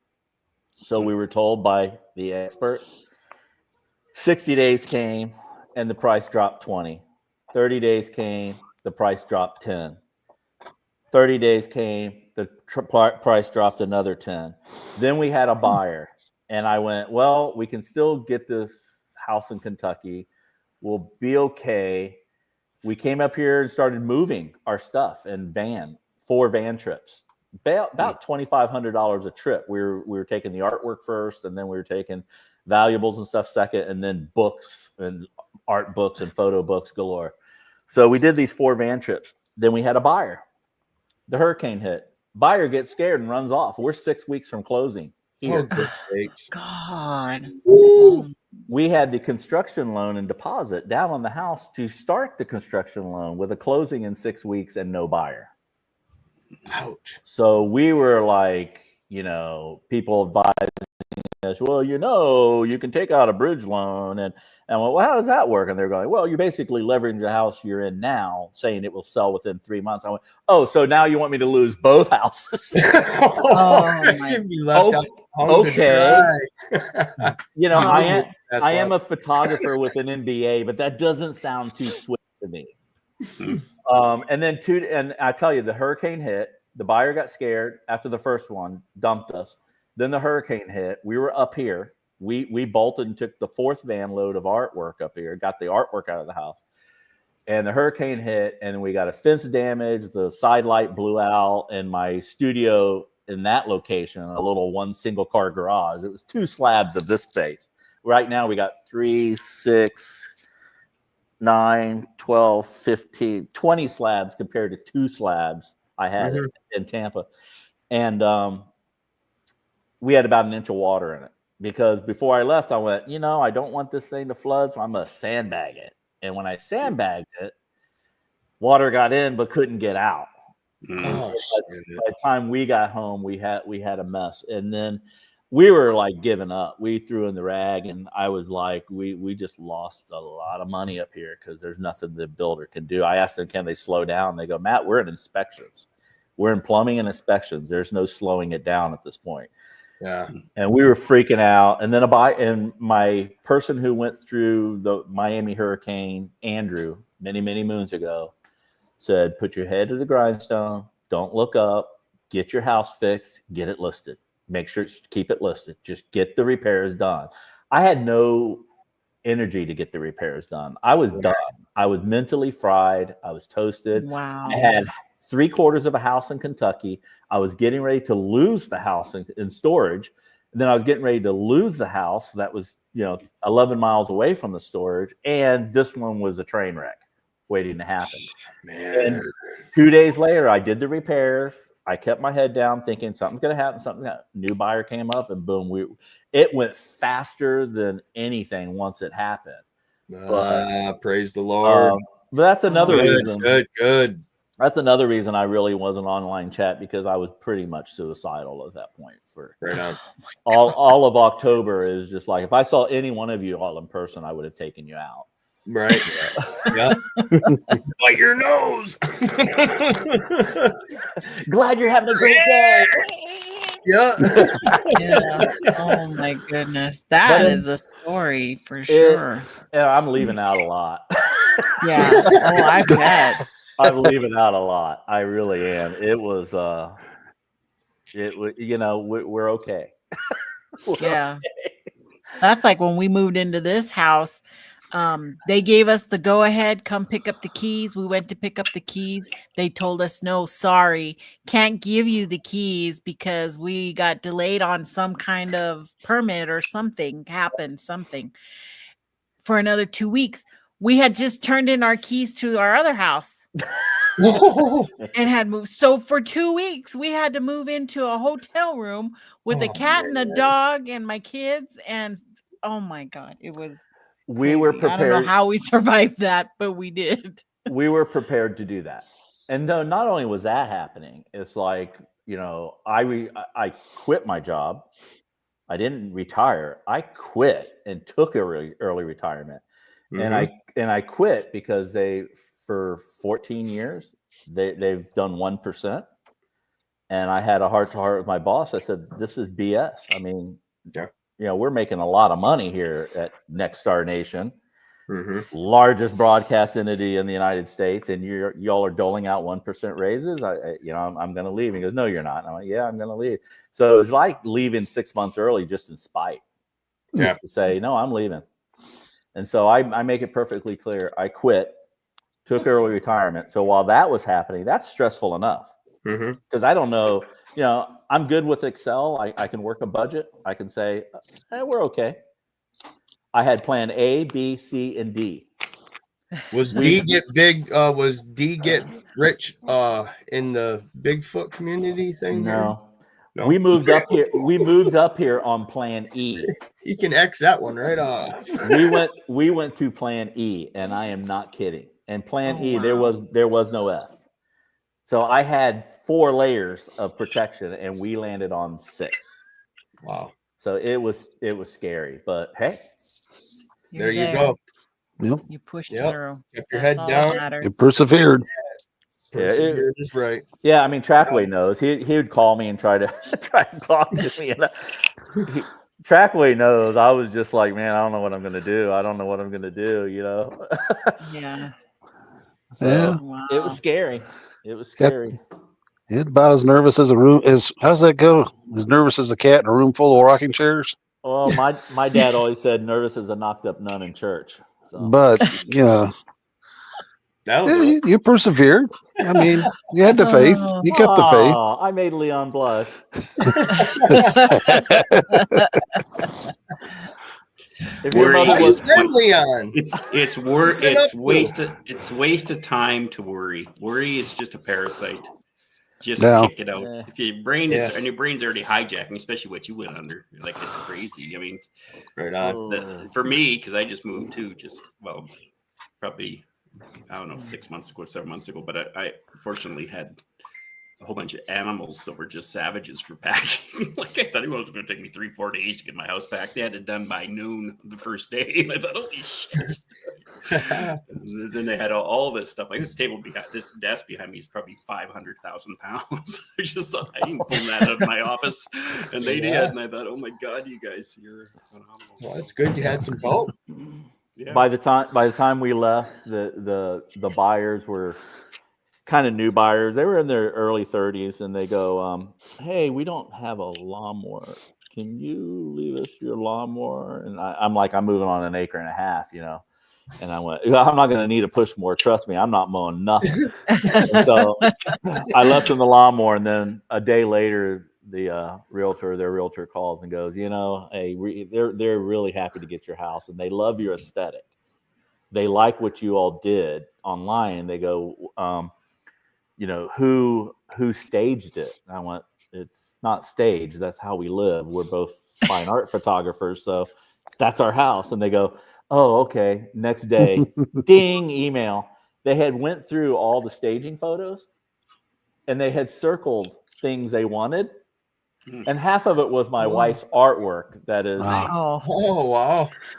S3: So we were told by the experts. 60 days came and the price dropped 20. 30 days came, the price dropped 10. 30 days came, the price dropped another 10. Then we had a buyer, and I went, well, we can still get this house in Kentucky. We'll be okay. We came up here and started moving our stuff in 4 van trips, about $2,500 a trip. We were taking the artwork first, and then we were taking valuables and stuff second, and then books and art books and photo books galore. So we did these 4 van trips. Then we had a buyer. The hurricane hit. Buyer gets scared and runs off. We're 6 weeks from closing.
S5: Oh, good sakes.
S2: God.
S3: We had the construction loan and deposit down on the house to start the construction loan with a closing in 6 weeks and no buyer.
S5: Ouch.
S3: So we were like, people advising us, well, you can take out a bridge loan. And well, how does that work? And they're going, well, you basically leverage the house you're in now, saying it will sell within 3 months. I went, oh, so now you want me to lose both houses?
S5: You'd be left out.
S3: Okay. I am a photographer with an MBA, but that doesn't sound too swift to me. And I tell you, the hurricane hit. The buyer got scared after the first one, dumped us. Then the hurricane hit. We were up here. We bolted and took the 4th van load of artwork up here, got the artwork out of the house. And the hurricane hit, and we got a fence damage. The side light blew out, and my studio in that location, a little 1 single car garage. It was 2 slabs of this space. Right now we got 3, 6, 9, 12, 15, 20 slabs compared to 2 slabs I had in Tampa. And we had about 1 inch of water in it, because before I left, I went, I don't want this thing to flood, so I'm going to sandbag it. And when I sandbagged it, water got in but couldn't get out. And so by the time we got home, we had a mess. And then we were like giving up. We threw in the rag, and I was like, we just lost a lot of money up here because there's nothing the builder can do. I asked them, can they slow down? They go, Matt, we're in inspections. We're in plumbing and inspections. There's no slowing it down at this point.
S5: Yeah.
S3: And we were freaking out. And then my person who went through the Miami hurricane, Andrew, many, many moons ago, said, put your head to the grindstone. Don't look up. Get your house fixed. Get it listed. Make sure to keep it listed. Just get the repairs done. I had no energy to get the repairs done. I was done. I was mentally fried. I was toasted.
S2: Wow.
S3: I had 3/4 of a house in Kentucky. I was getting ready to lose the house in storage. And then I was getting ready to lose the house that was, 11 miles away from the storage. And this one was a train wreck waiting to happen.
S5: Man.
S3: And 2 days later, I did the repairs. I kept my head down thinking something's going to happen. New buyer came up and boom, it went faster than anything once it happened.
S5: Praise the Lord.
S3: But that's another reason.
S5: Good.
S3: That's another reason I really wasn't online chat, because I was pretty much suicidal at that point. For
S5: right on.
S3: all of October is just like, if I saw any one of you all in person, I would have taken you out.
S5: Right. Yeah. Like your nose.
S3: Glad you're having a great day.
S5: Yeah.
S2: Oh my goodness. That is a story for sure.
S3: I'm leaving out a lot.
S2: Yeah. Oh, I bet.
S3: I'm leaving out a lot. I really am. It was we're okay.
S2: Yeah. That's like when we moved into this house. They gave us the go ahead, come pick up the keys. We went to pick up the keys. They told us, no, sorry, can't give you the keys because we got delayed on some kind of permit or something for another 2 weeks. We had just turned in our keys to our other house and had moved. So for 2 weeks, we had to move into a hotel room with a cat and a dog and my kids. And oh my God, it was
S3: we were prepared.
S2: I don't know how we survived that, but we did.
S3: We were prepared to do that. And no, not only was that happening, it's like, I quit my job. I didn't retire. I quit and took early retirement. Mm-hmm. And I quit because for 14 years, they've done 1%. And I had a heart-to-heart with my boss. I said, this is BS. I mean, we're making a lot of money here at Next Star Nation, largest broadcast entity in the United States, and y'all are doling out 1% raises. I'm going to leave. He goes, no, you're not. And I'm like, yeah, I'm going to leave. So it was like leaving 6 months early just in spite. Just to say, no, I'm leaving. And so I make it perfectly clear. I quit, took early retirement. So while that was happening, that's stressful enough. Because I don't know, I'm good with Excel. I can work a budget. I can say, we're okay. I had plan A, B, C, and D.
S5: Was D get big? Was D get rich in the Bigfoot community thing?
S3: No. We moved up here. We moved up here on plan E.
S5: You can X that one right off.
S3: We went to plan E, and I am not kidding. And plan E, wow. there was no F. So I had 4 layers of protection, and we landed on 6.
S5: Wow.
S3: So it was scary, but hey,
S5: there you go.
S4: Yep.
S2: You pushed through.
S5: Kept your head down.
S4: You persevered.
S5: Persevered is right.
S3: Yeah, I mean, Trackway knows. He would call me and try to talk to me. And Trackway knows. I was just like, man, I don't know what I'm gonna do.
S2: Yeah.
S3: So it was scary. It was scary.
S4: It's about as nervous as a room is. How's that go? As nervous as a cat in a room full of rocking chairs.
S3: Well, my dad always said nervous as a knocked up nun in church. So.
S4: But you persevered. I mean, you had the faith. You kept the faith.
S3: I made Leon blush.
S6: It's waste of time to worry. Worry is just a parasite. Just kick it out. Yeah. If your brain is and your brain's already hijacking, especially what you went under, like it's crazy. I mean,
S5: right on.
S6: For me, because I just moved too, probably I don't know 7 months ago. But I fortunately had a whole bunch of animals that were just savages for packing. Like I thought it was going to take me 3-4 days to get my house packed. They had it done by noon the first day, and I thought, holy shit. Then they had all this stuff. Like this desk behind me is probably 500,000 pounds. I just thought I didn't pull that out of my office, and they did. And I thought, oh my God, you guys, you're phenomenal.
S5: Well, it's good you had some help.
S3: Yeah. By the time we left, the buyers were kind of new buyers. They were in their early 30s, and they go, "Hey, we don't have a lawnmower. Can you leave us your lawnmower?" And I'm like, I'm moving on an acre and a half, And I went, I'm not going to need to push more. Trust me, I'm not mowing nothing. And so I left him the lawnmower, and then a day later, their realtor calls and goes, hey, they're really happy to get your house, and they love your aesthetic. They like what you all did online. They go, who staged it? And I went, it's not staged. That's how we live. We're both fine art photographers, so that's our house. And they go, oh, okay. Next day, ding, email. They had went through all the staging photos, and they had circled things they wanted. And half of it was my wife's artwork. That is,
S5: wow,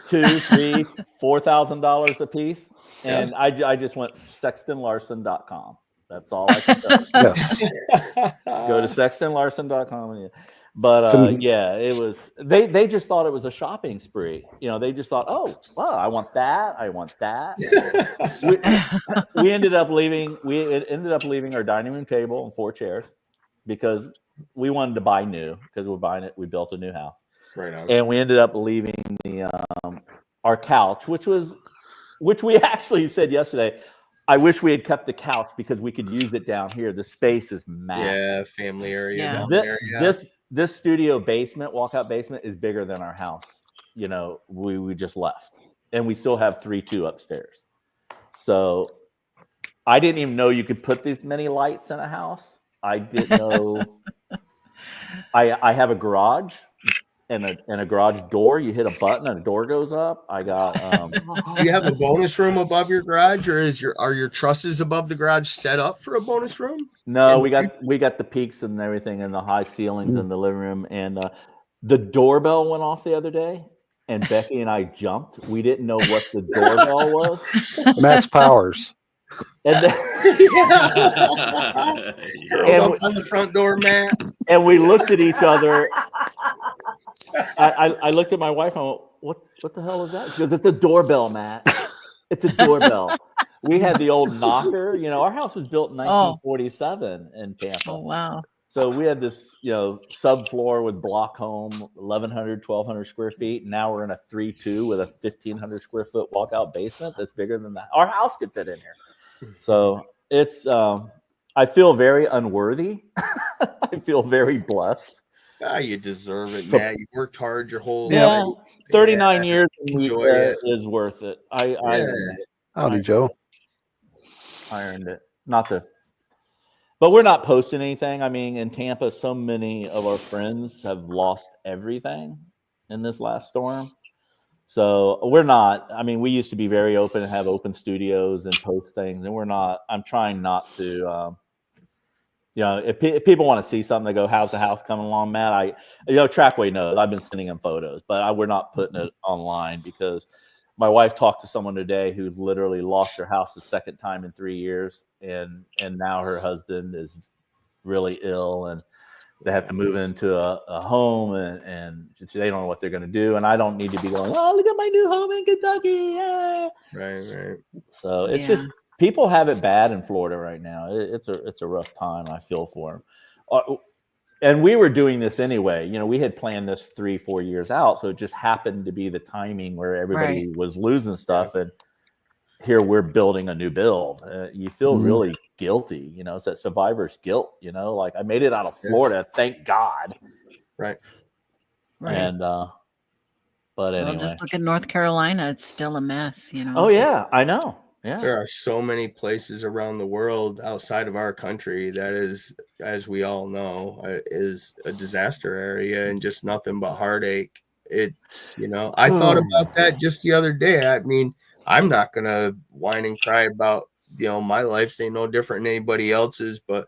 S3: $2,000, $3,000, $4,000 a piece. And I just went sextonlarsen.com. That's all I can tell you.
S4: Yes.
S3: Go to sextonlarsen.com. But it was they just thought it was a shopping spree. They just thought, oh, wow, I want that. We ended up leaving our dining room table and 4 chairs because we wanted to buy new, because we're buying it. We built a new house.
S5: Right on.
S3: And we ended up leaving our couch, which we actually said yesterday, I wish we had kept the couch because we could use it down here. The space is massive.
S5: Yeah, family area down
S3: there. This studio basement, walkout basement, is bigger than our house. We just left, and we still have 3-2 upstairs. So I didn't even know you could put these many lights in a house. I didn't know. I have a garage and a garage door. You hit a button and a door goes up. I got.
S5: Do you have a bonus room above your garage, or are your trusses above the garage set up for a bonus room?
S3: No, we got the peaks and everything, and the high ceilings in the living room. And the doorbell went off the other day, and Becky and I jumped. We didn't know what the doorbell was.
S4: Max Powers.
S3: And then,
S5: on the front door, Matt.
S3: And we looked at each other. I looked at my wife and I went, what the hell is that? She goes, it's a doorbell, Matt. It's a doorbell. We had the old knocker. Our house was built in 1947 in Tampa.
S2: Oh, wow.
S3: So we had this, subfloor with block home, 1,100, 1,200 square feet. And now we're in a 3-2 with a 1,500 square foot walkout basement that's bigger than that. Our house could fit in here. So it's, I feel very unworthy. I feel very blessed.
S5: You deserve it, Matt. You worked hard your whole life.
S3: 39 years
S5: enjoy it.
S3: Is worth it. I earned it.
S4: Howdy, Joe.
S3: I earned it. But we're not posting anything. I mean, in Tampa, so many of our friends have lost everything in this last storm. So we're not. I mean, we used to be very open and have open studios and post things, and we're not. I'm trying not to. If people want to see something, they go, "How's the house coming along, Matt?" Trackway knows. I've been sending them photos, but we're not putting it online because my wife talked to someone today who literally lost their house the second time in 3 years, and now her husband is really ill, and they have to move into a home, and they don't know what they're going to do. And I don't need to be going, oh, look at my new home in Kentucky. Yeah.
S5: Right.
S3: So it's just people have it bad in Florida right now. It's a rough time. I feel for them. And we were doing this anyway. We had planned this 3-4 years out. So it just happened to be the timing where everybody was losing stuff. And here we're building a new build. You feel really guilty. It's that survivor's guilt, like I made it out of Florida. Thank God.
S5: Right.
S3: And, but anyway.
S2: Well, just look at North Carolina. It's still a mess,
S3: Oh yeah, I know. Yeah.
S5: There are so many places around the world outside of our country that is, as we all know, is a disaster area and just nothing but heartache. It's, I thought about that just the other day. I mean, I'm not going to whine and cry about, my life's ain't no different than anybody else's, but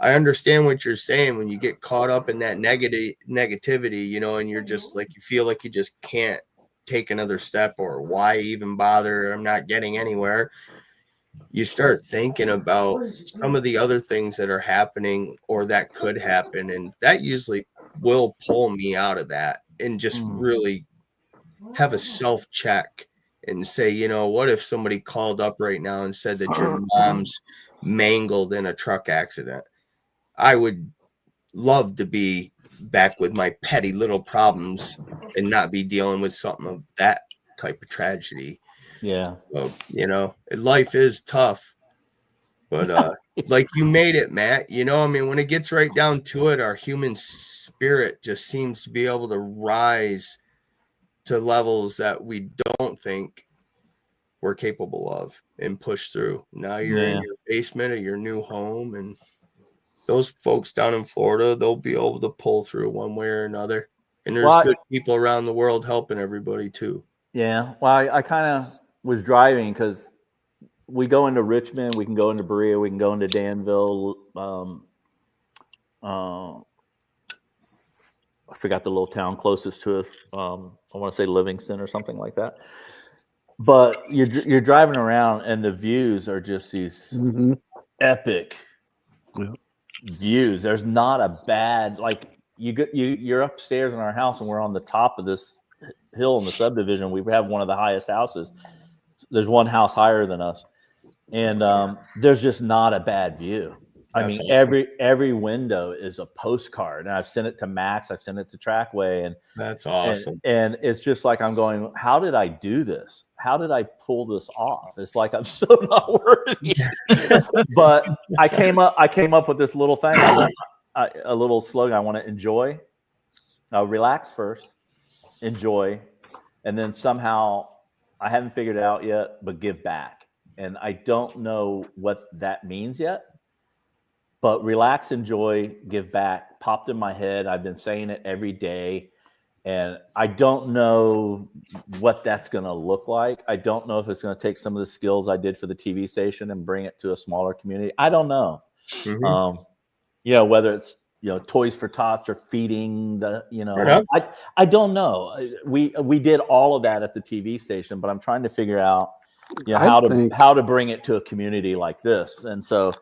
S5: I understand what you're saying when you get caught up in that negativity, and you're just like, you feel like you just can't take another step, or why even bother? I'm not getting anywhere. You start thinking about some of the other things that are happening or that could happen. And that usually will pull me out of that and just really have a self check and say, what if somebody called up right now and said that your mom's mangled in a truck accident? I would love to be back with my petty little problems and not be dealing with something of that type of tragedy.
S3: Yeah.
S5: So, you know, life is tough, but like you made it, Matt. You know, I mean, when it gets right down to it, our human spirit just seems to be able to rise to levels that we don't think we're capable of and push through. Now you're in your basement of your new home, and those folks down in Florida, they'll be able to pull through one way or another. And there's good people around the world helping everybody too.
S3: Yeah. Well, I kind of was driving because we go into Richmond, we can go into Berea, we can go into Danville. I forgot the little town closest to us. I want to say Livingston or something like that. But you're driving around, and the views are just these epic views. There's not a bad, like you're upstairs in our house, and we're on the top of this hill in the subdivision. We have one of the highest houses. There's one house higher than us, and there's just not a bad view. I mean, awesome. every window is a postcard, and I've sent it to Max, I've sent it to Trackway, and
S5: that's awesome.
S3: And it's just like I'm going, how did I do this? How did I pull this off? It's like I'm so not worthy. But I came up with this little thing, a little slogan. I want to enjoy, relax first, enjoy, and then somehow I haven't figured it out yet, but give back. And I don't know what that means yet. But relax, enjoy, give back popped in my head. I've been saying it every day, and I don't know what that's going to look like. I don't know if it's going to take some of the skills I did for the TV station and bring it to a smaller community. I don't know. You know, whether it's, you know, Toys for Tots or feeding the, you know, I don't know. We did all of that at the TV station, but I'm trying to figure out, you know, how to bring it to a community like this. And so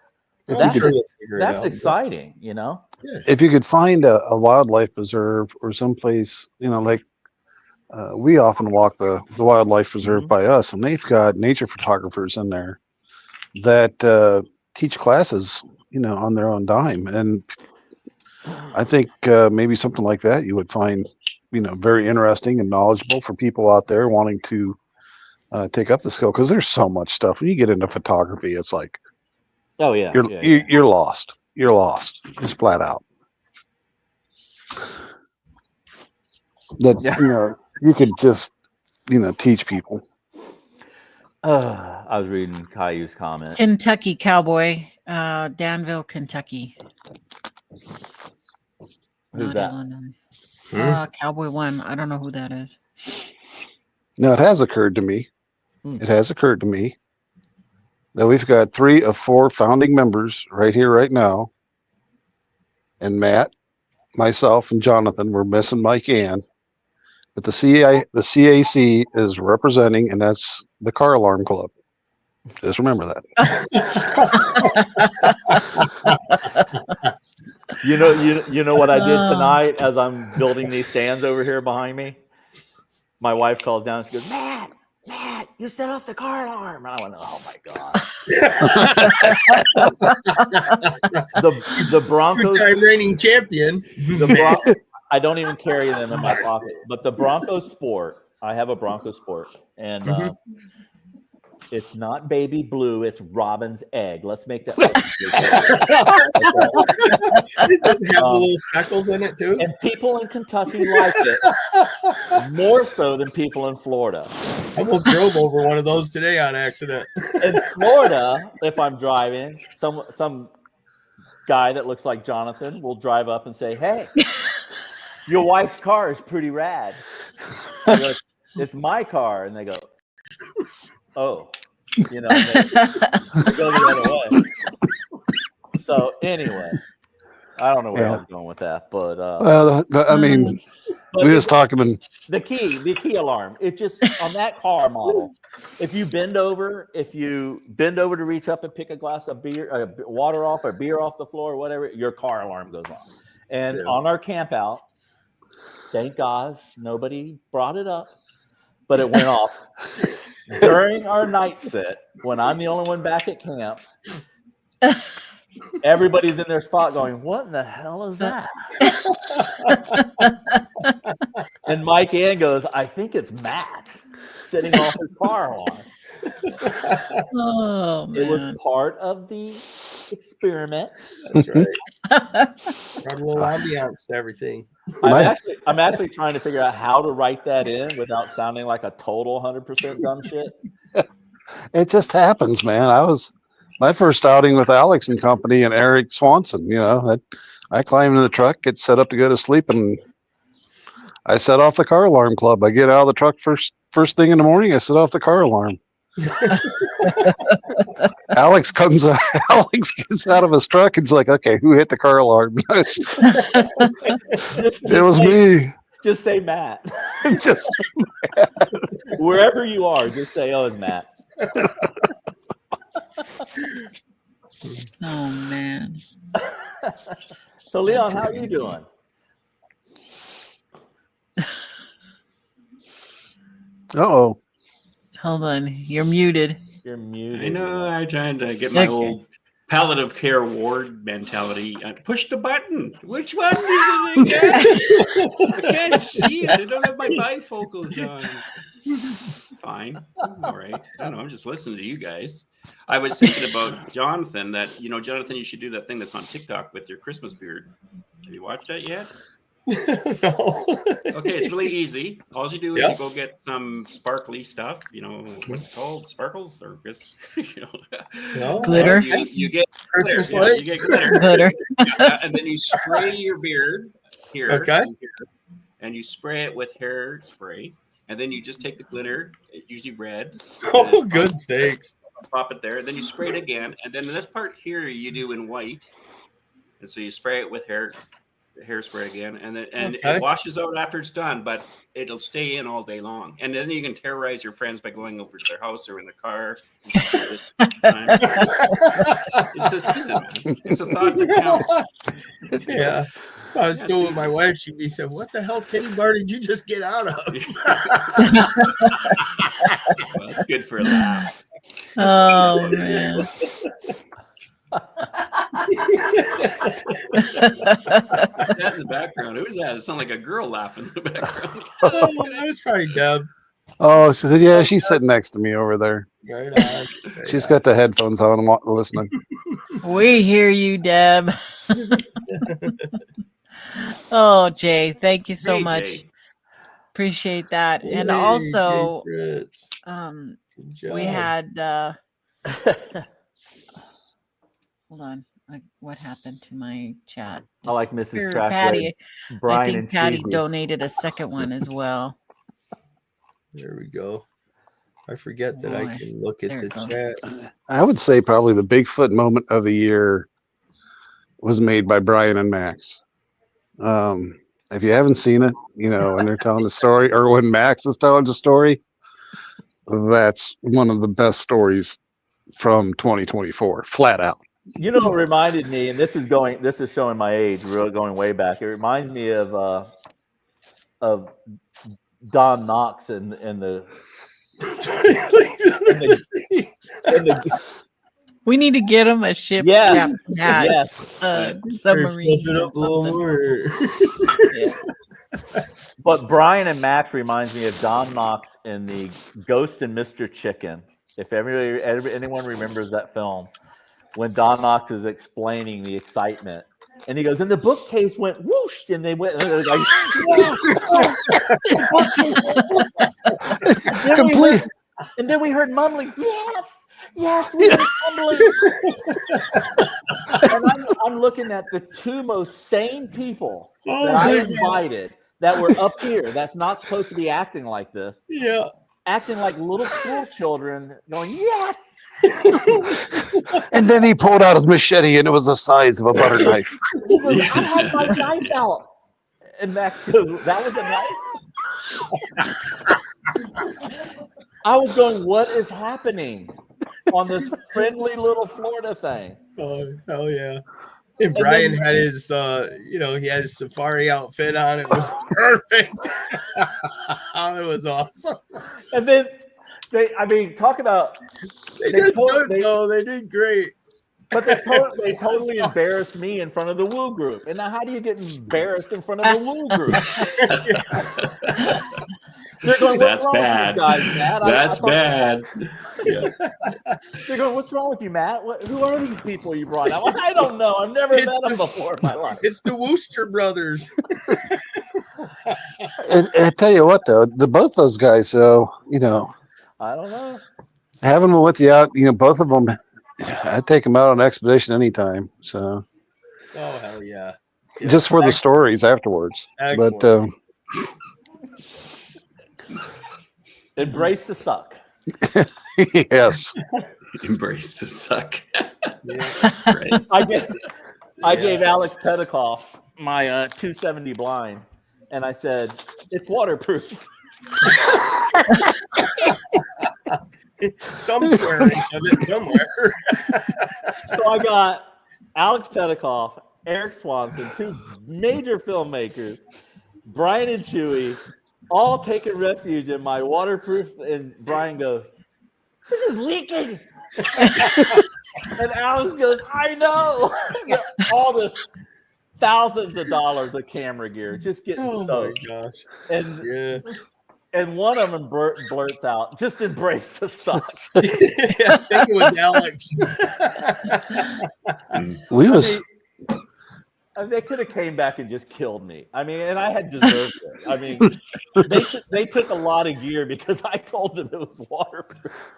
S3: that's exciting, you know.
S4: If you could find a wildlife preserve or someplace, you know, like we often walk the wildlife preserve by us, and they've got nature photographers in there that teach classes, you know, on their own dime. And I think maybe something like that you would find, you know, very interesting and knowledgeable for people out there wanting to take up the skill, because there's so much stuff. When you get into photography, it's like,
S3: oh yeah,
S4: you're lost. You're lost, just flat out. That you know, you could just, you know, teach people.
S3: I was reading Caillou's comment.
S2: Kentucky Cowboy, Danville, Kentucky.
S3: Who's that?
S2: Cowboy One. I don't know who that is.
S4: Now, it has occurred to me. It has occurred to me that we've got 3 of 4 founding members right here, right now. And Matt, myself, and Jonathan, we're missing Mike Ann. But the CAC is representing, and that's the Car Alarm Club. Just remember that.
S3: You know what I did tonight as I'm building these stands over here behind me? My wife calls down and she goes, Matt, you set off the car alarm. And I went, oh my God. the Broncos.
S5: Two-time reigning champion.
S3: I don't even carry them in my pocket. But the Bronco Sport, I have a Bronco Sport. And it's not baby blue, it's robin's egg. Let's make that.
S5: Does it have the little speckles in it too?
S3: And people in Kentucky like it more so than people in Florida.
S5: I almost drove over one of those today on accident.
S3: In Florida, if I'm driving, some guy that looks like Jonathan will drive up and say, hey, your wife's car is pretty rad. I go, it's my car. And they go, oh, you know, they go the other way. So anyway, I don't know where I was going with that, but
S4: well, I mean, we was talking in
S3: the key alarm. It just on that car model. If you bend over to reach up and pick a glass of beer, water off or beer off the floor or whatever, your car alarm goes off. And on our camp out, thank God nobody brought it up, but it went off during our night set when I'm the only one back at camp. Everybody's in their spot going, what in the hell is that? And Mike Ann goes, I think it's Matt. setting off his car alarm.
S2: Oh, man.
S3: It was part of the experiment.
S5: That's right. Brought a little ambiance to everything.
S3: I'm actually trying to figure out how to write that in without sounding like a total 100% dumb shit.
S4: It just happens, man. I was my first outing with Alex and company and Eric Swanson. You know, I climbed in the truck, get set up to go to sleep, and I set off the car alarm club. I get out of the truck first thing in the morning. I set off the car alarm. Alex gets out of his truck and's like, okay, who hit the car alarm? It was me.
S3: Just say Matt.
S4: Just
S3: wherever you are, just say, oh, it's Matt.
S2: Oh, man.
S3: So, Leon, how are you doing?
S4: Uh-oh.
S2: Hold on. You're muted.
S3: You're muted.
S6: I know. I'm trying to get my old palliative care ward mentality. Push the button. Which one is it again? I can't see it. I don't have my bifocals on. Fine. All right. I don't know. I'm just listening to you guys. I was thinking about Jonathan, that, you know, Jonathan, you should do that thing that's on TikTok with your Christmas beard. Have you watched that yet?
S5: No.
S6: Okay, it's really easy. All you do is you go get some sparkly stuff. You know, what's it called? Sparkles or just, you know,
S2: glitter.
S6: You get glitter.
S5: Christmas
S6: Yeah,
S5: light?
S6: you get glitter.
S2: Glitter.
S6: And then you spray your beard here.
S5: Okay.
S6: And here, and you spray it with hairspray. And then you just take the glitter, usually red.
S5: Oh, good sakes.
S6: Pop it there. Then you spray it again. And then this part here you do in white. And so you spray it with hairspray again, and then it washes out after it's done, but it'll stay in all day long. And then you can terrorize your friends by going over to their house or in the car. It's the season, man. It's a thought that counts.
S5: Yeah. I was still with my wife. She'd be saying, "What the hell titty bar did you just get out of?"
S6: Well, it's good for a laugh.
S2: Oh, man.
S6: That in the background. Who's that? It sounded like a girl laughing in the background.
S5: That was probably Deb.
S4: Oh, she said, yeah, she's sitting next to me over there.
S5: Right on.
S4: She's got the headphones on and listening.
S2: We hear you, Deb. Oh, Jay, thank you so much.
S6: Jay.
S2: Appreciate that. And
S5: Hey,
S2: also,
S5: good
S2: we
S5: job.
S2: had hold on. What happened to my chat?
S3: I like Mrs.
S2: Patty.
S3: Brian
S2: I think
S3: and
S2: Patty
S3: Cheesy.
S2: donated a second one as well.
S5: There we go. I forget that I can look at the chat.
S4: I would say probably the Bigfoot moment of the year was made by Brian and Max. If you haven't seen it, you know, when they're telling the story, or when Max is telling the story, that's one of the best stories from 2024, flat out.
S3: You know what reminded me, and this is showing my age, really going way back. It reminds me of Don Knox in the
S2: we need to get him a ship.
S3: Yes.
S2: Submarine.
S3: Yeah. But Brian and Max reminds me of Don Knox in the Ghost and Mr. Chicken. If anyone remembers that film, when Don Knox is explaining the excitement, and he goes, and the bookcase went whoosh, and they went and like,
S4: Complete.
S3: And then we heard mumbling, yes, we heard mumbling. And I'm looking at the two most sane people that I invited that were up here. That's not supposed to be acting like this.
S5: Yeah.
S3: Acting like little school children, going, yes.
S4: And then he pulled out his machete, and it was the size of a butter knife.
S3: He goes, I had my knife out. And Max goes, that was a knife? I was going, what is happening on this friendly little Florida thing?
S5: Oh, hell yeah. And Brian had his, he had his safari outfit on. It was perfect. It was awesome.
S3: And then talk about
S5: they did good, though. They did great.
S3: But they totally embarrassed me in front of the Woo group. And now, how do you get embarrassed in front of the Woo group? They're going,
S6: That's bad.
S3: Guys, Matt?
S6: That's bad. Yeah.
S3: They're going, what's wrong with you, Matt? Who are these people you brought out? I don't know. I've never met them before in my life.
S5: It's the Wooster brothers.
S4: And I tell you what, though, both those guys, so, you know,
S3: I don't know.
S4: having them with you out, you know, both of them, I'd take them out on an expedition anytime. So,
S5: oh, hell yeah.
S4: Just for the stories afterwards.
S5: Excellent.
S4: But
S3: embrace the suck.
S4: Yes.
S6: Embrace the suck.
S5: Yeah.
S3: I gave Alex Petikoff my 270 blind, and I said, it's waterproof.
S5: Some swearing of it somewhere.
S3: So I got Alex Petikoff, Eric Swanson, two major filmmakers, Brian and Chewy, all taking refuge in my waterproof. And Brian goes, "This is leaking." And Alex goes, "I know." All this thousands of dollars of camera gear just getting soaked.
S5: My gosh.
S3: And one of them blurts out, "Just embrace the suck."
S5: Yeah, I think it was Alex.
S3: They could have came back and just killed me. I mean, and I had deserved it. I mean, they took a lot of gear because I told them it was waterproof.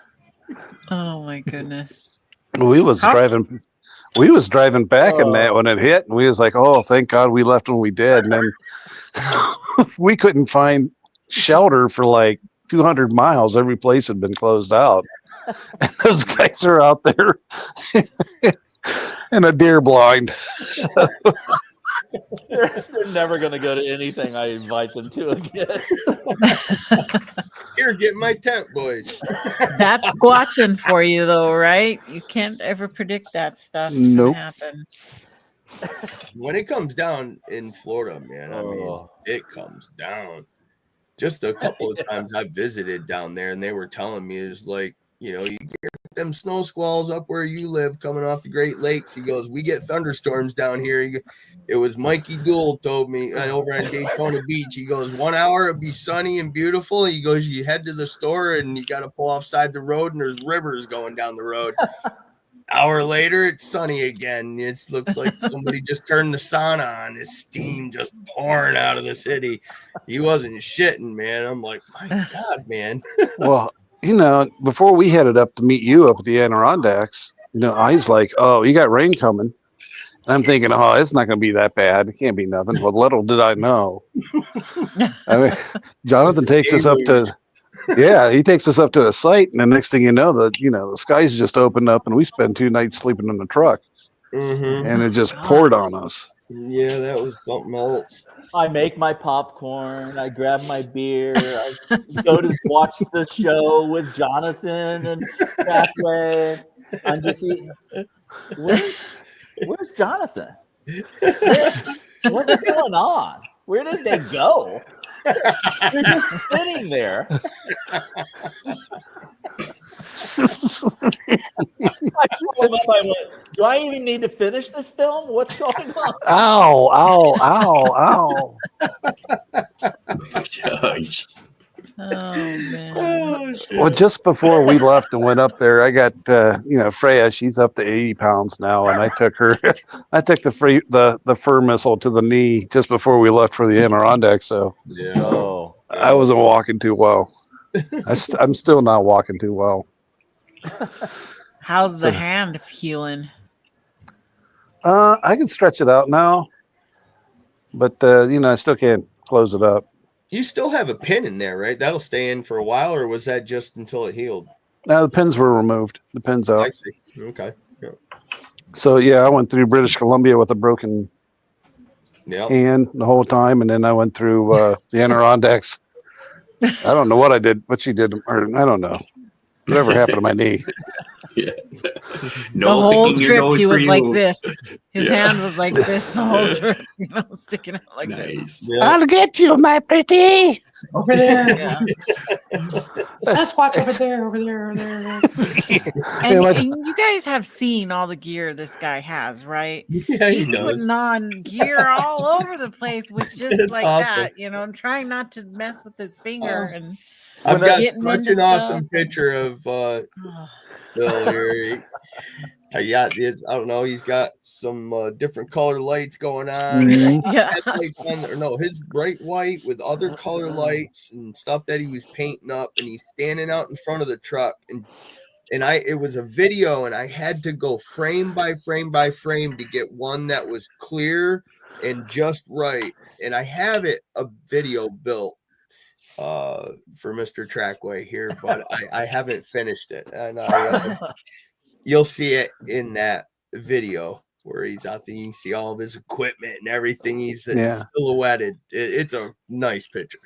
S2: Oh my goodness.
S4: We was driving back in that when it hit, and we was like, "Oh, thank God we left when we did." And then we couldn't find shelter for like 200 miles. Every place had been closed out. And those guys are out there in a deer blind. So.
S3: They're never going to go to anything I invite them to again.
S5: Here, get my tent, boys.
S2: That's squatching for you, though, right? You can't ever predict that stuff.
S4: Nope.
S2: Happen.
S5: When it comes down in Florida, man, I mean, it comes down. Just a couple of times I visited down there, and they were telling me, it's like, you know, you get them snow squalls up where you live coming off the Great Lakes. He goes, we get thunderstorms down here. It was Mikey Gould told me over on Daytona Beach. He goes, 1 hour it'd be sunny and beautiful. He goes, you head to the store and you got to pull offside the road and there's rivers going down the road. Hour later, it's sunny again. It looks like somebody just turned the sauna on. It's steam just pouring out of the city. He wasn't shitting, man. I'm like, my God, man.
S4: Well, you know, before we headed up to meet you up at the Adirondacks, you know, I was like, "Oh, you got rain coming." And I'm thinking, "Oh, it's not going to be that bad. It can't be nothing." Well, little did I know. I mean, Jonathan takes us up to. Yeah, he takes us up to a site, and the next thing you know, the skies just opened up, and we spent 2 nights sleeping in the truck, and it just poured on us.
S5: Yeah, that was something else.
S3: I make my popcorn. I grab my beer. I go to watch the show with Jonathan and Pathway. I'm just eating. Where's Jonathan? What's going on? Where did they go? They're just sitting there. I went, do I even need to finish this film? What's going on?
S4: Ow.
S6: Judge.
S2: Oh man.
S4: Well, just before we left and went up there, I got Freya. She's up to 80 pounds now, and I took the fur missile to the knee just before we left for the Adirondacks. So I wasn't walking too well. I'm still not walking too well.
S2: How's the hand healing?
S4: I can stretch it out now, but I still can't close it up.
S5: You still have a pin in there, right? That'll stay in for a while, or was that just until it healed?
S4: No, the pins were removed. The pins out.
S5: I see. Okay. Yeah.
S4: So I went through British Columbia with a broken hand the whole time, and then I went through the Adirondacks. I don't know what I did, what she did, or I don't know. Whatever happened to my knee.
S6: Yeah.
S2: The whole trip he was like this. His hand was like this the whole trip, sticking out like this.
S4: Yeah. I'll get you, my pretty.
S2: Over there. Yeah.
S6: Sasquatch over there, over there, over there.
S2: And you guys have seen all the gear this guy has, right?
S5: Yeah,
S2: he's
S5: he does.
S2: putting on gear all over the place with just
S5: It's
S2: like
S5: awesome.
S2: that, you know, and trying not to mess with his finger. And
S5: I've got
S2: getting
S5: such
S2: into
S5: an awesome
S2: stuff.
S5: picture of Bill here. I don't know. He's got some different color lights going on.
S2: Yeah.
S5: Headlights on there. No, his bright white with other color lights and stuff that he was painting up, and he's standing out in front of the truck. And it was a video, and I had to go frame by frame by frame to get one that was clear and just right. And I have a video built for Mr. Trackway here, but I haven't finished it, and you'll see it in that video where he's out there. You can see all of his equipment and everything. He's silhouetted. It's a nice picture.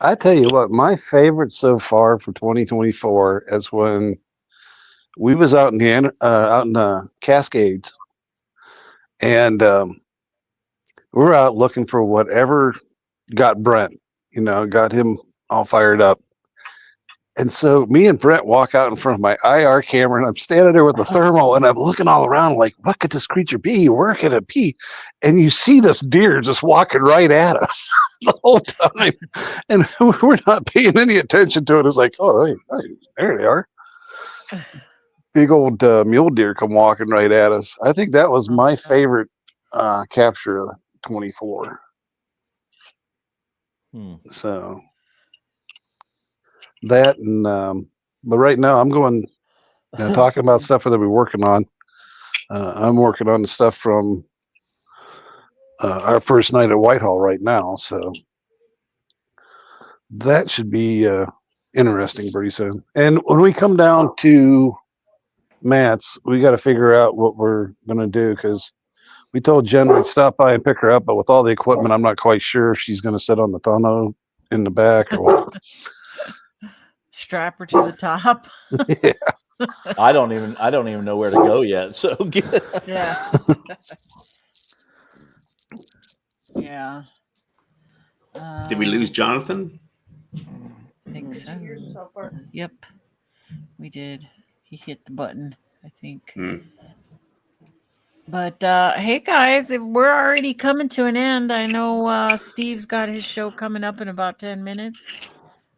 S4: I tell you what, my favorite so far for 2024 is when we was out in the Cascades, and we're out looking for whatever got Brent, got him all fired up. And so me and Brent walk out in front of my IR camera, and I'm standing there with the thermal, and I'm looking all around like, what could this creature be? Where could it be? And you see this deer just walking right at us the whole time. And we're not paying any attention to it. It's like, oh, hey, there they are. Big old mule deer come walking right at us. I think that was my favorite capture of 24. So that, and but right now I'm going talking about stuff that we're working on. I'm working on the stuff from our first night at Whitehall right now, so that should be interesting pretty soon. And when we come down to Matt's, we got to figure out what we're gonna do, because we told Jen we'd stop by and pick her up, but with all the equipment, I'm not quite sure if she's gonna sit on the tonneau in the back or what.
S2: Strap her to the top.
S3: Yeah. I don't even know where to go yet. So
S2: yeah. Yeah.
S6: Did we lose Jonathan?
S2: I think so. Yep, we did. He hit the button, I think. But hey guys, we're already coming to an end. I know Steve's got his show coming up in about 10 minutes.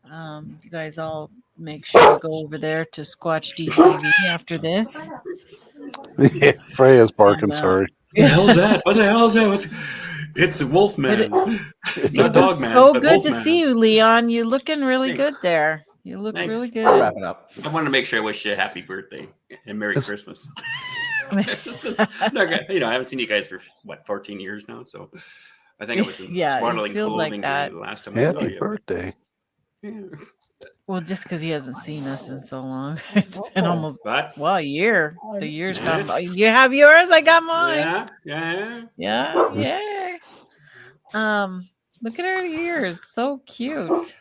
S2: You guys all make sure to go over there to Squatch DTV after this.
S4: Yeah, Freya's barking. Sorry.
S6: What the hell is that? What the hell is that? It's a wolf man.
S2: It was so good to see you, Leon. You're looking really good there. You look really good.
S3: Wrapping up.
S6: I wanted to make sure I wish you a happy birthday and Merry Christmas. I haven't seen you guys for 14 years now, so I think I was in swaddling clothing the last time I saw you.
S4: Happy birthday.
S6: Yeah.
S2: Well, just because he hasn't seen us in so long. It's been almost a year. The year's gone by. You have yours, I got mine. Yeah. Look at her ears. So cute.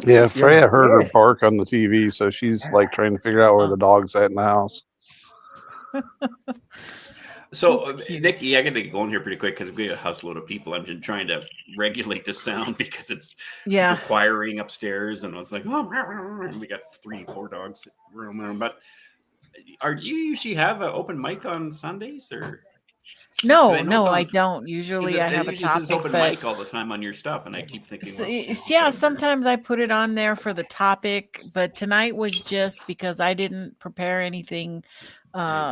S4: Yeah, Freya heard her bark on the TV, so she's like trying to figure out where the dog's at in the house.
S6: So, Nikki, I got to get going here pretty quick because we got a house load of people. I'm just trying to regulate the sound because it's requiring upstairs, and I was like, we got 3-4 dogs roaming around. But do you usually have an open mic on Sundays, or?
S2: No, I don't. Usually I have a topic.
S6: Says open mic all the time on your stuff, and I keep thinking.
S2: Sometimes I put it on there for the topic, but tonight was just because I didn't prepare anything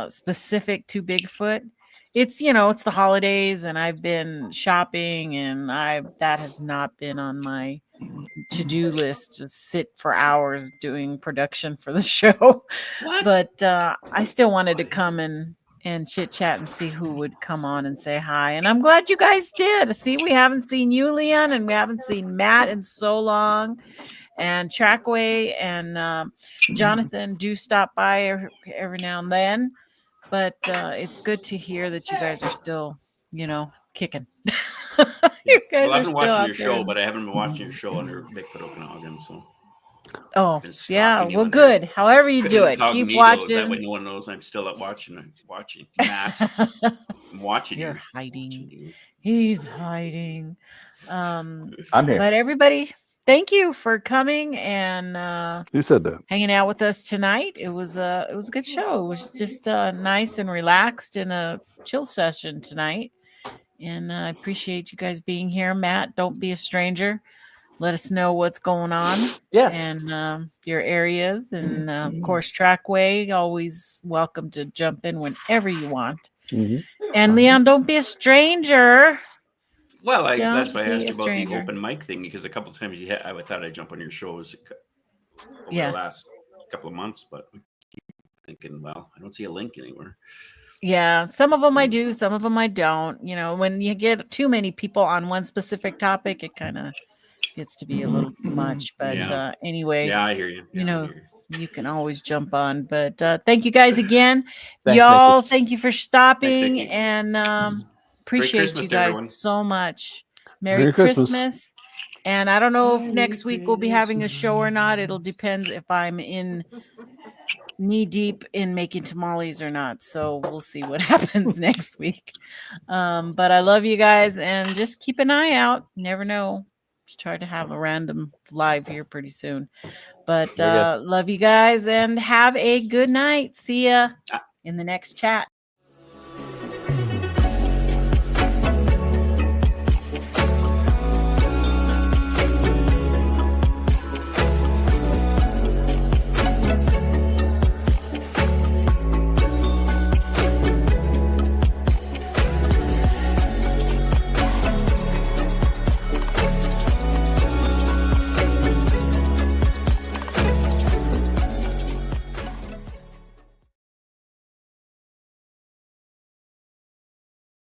S2: specific to Bigfoot. It's it's the holidays, and I've been shopping, and that has not been on my to-do list to sit for hours doing production for the show. What? But I still wanted to come and chit chat and see who would come on and say hi. And I'm glad you guys did. See, we haven't seen you, Leon, and we haven't seen Matt in so long. And Trackway and Jonathan do stop by every now and then. But it's good to hear that you guys are still, kicking. You guys
S6: I've been watching your show, but I haven't been watching your show under Bigfoot Okanagan, so.
S2: Oh, yeah. Well, good. However you do it, keep watching.
S6: That way no one knows I'm still watching Matt. I'm watching
S2: You're hiding. He's hiding.
S3: I'm here.
S2: But everybody, thank you for coming and
S4: you said that
S2: hanging out with us tonight. It was a good show. It was just nice and relaxed and a chill session tonight. And I appreciate you guys being here. Matt, don't be a stranger. Let us know what's going on.
S3: Yeah.
S2: And your areas. And of course, Trackway, always welcome to jump in whenever you want. And Leon, don't be a stranger.
S6: Well, that's why I asked you about the open mic thing, because a couple of times I thought I'd jump on your shows over the last couple of months, but I keep thinking, well, I don't see a link anywhere.
S2: Yeah, some of them I do, some of them I don't. You know, when you get too many people on one specific topic, it kind of gets to be a little much. But anyway,
S6: I hear you.
S2: You know, you can always jump on. But thank you guys again. Y'all, thank you for stopping. And appreciate you guys so much. Merry Christmas. And I don't know if next week we'll be having a show or not. It'll depend if I'm in knee deep in making tamales or not. So we'll see what happens next week. But I love you guys, and just keep an eye out. Never know. Just try to have a random live here pretty soon. But love you guys, and have a good night. See ya in the next chat.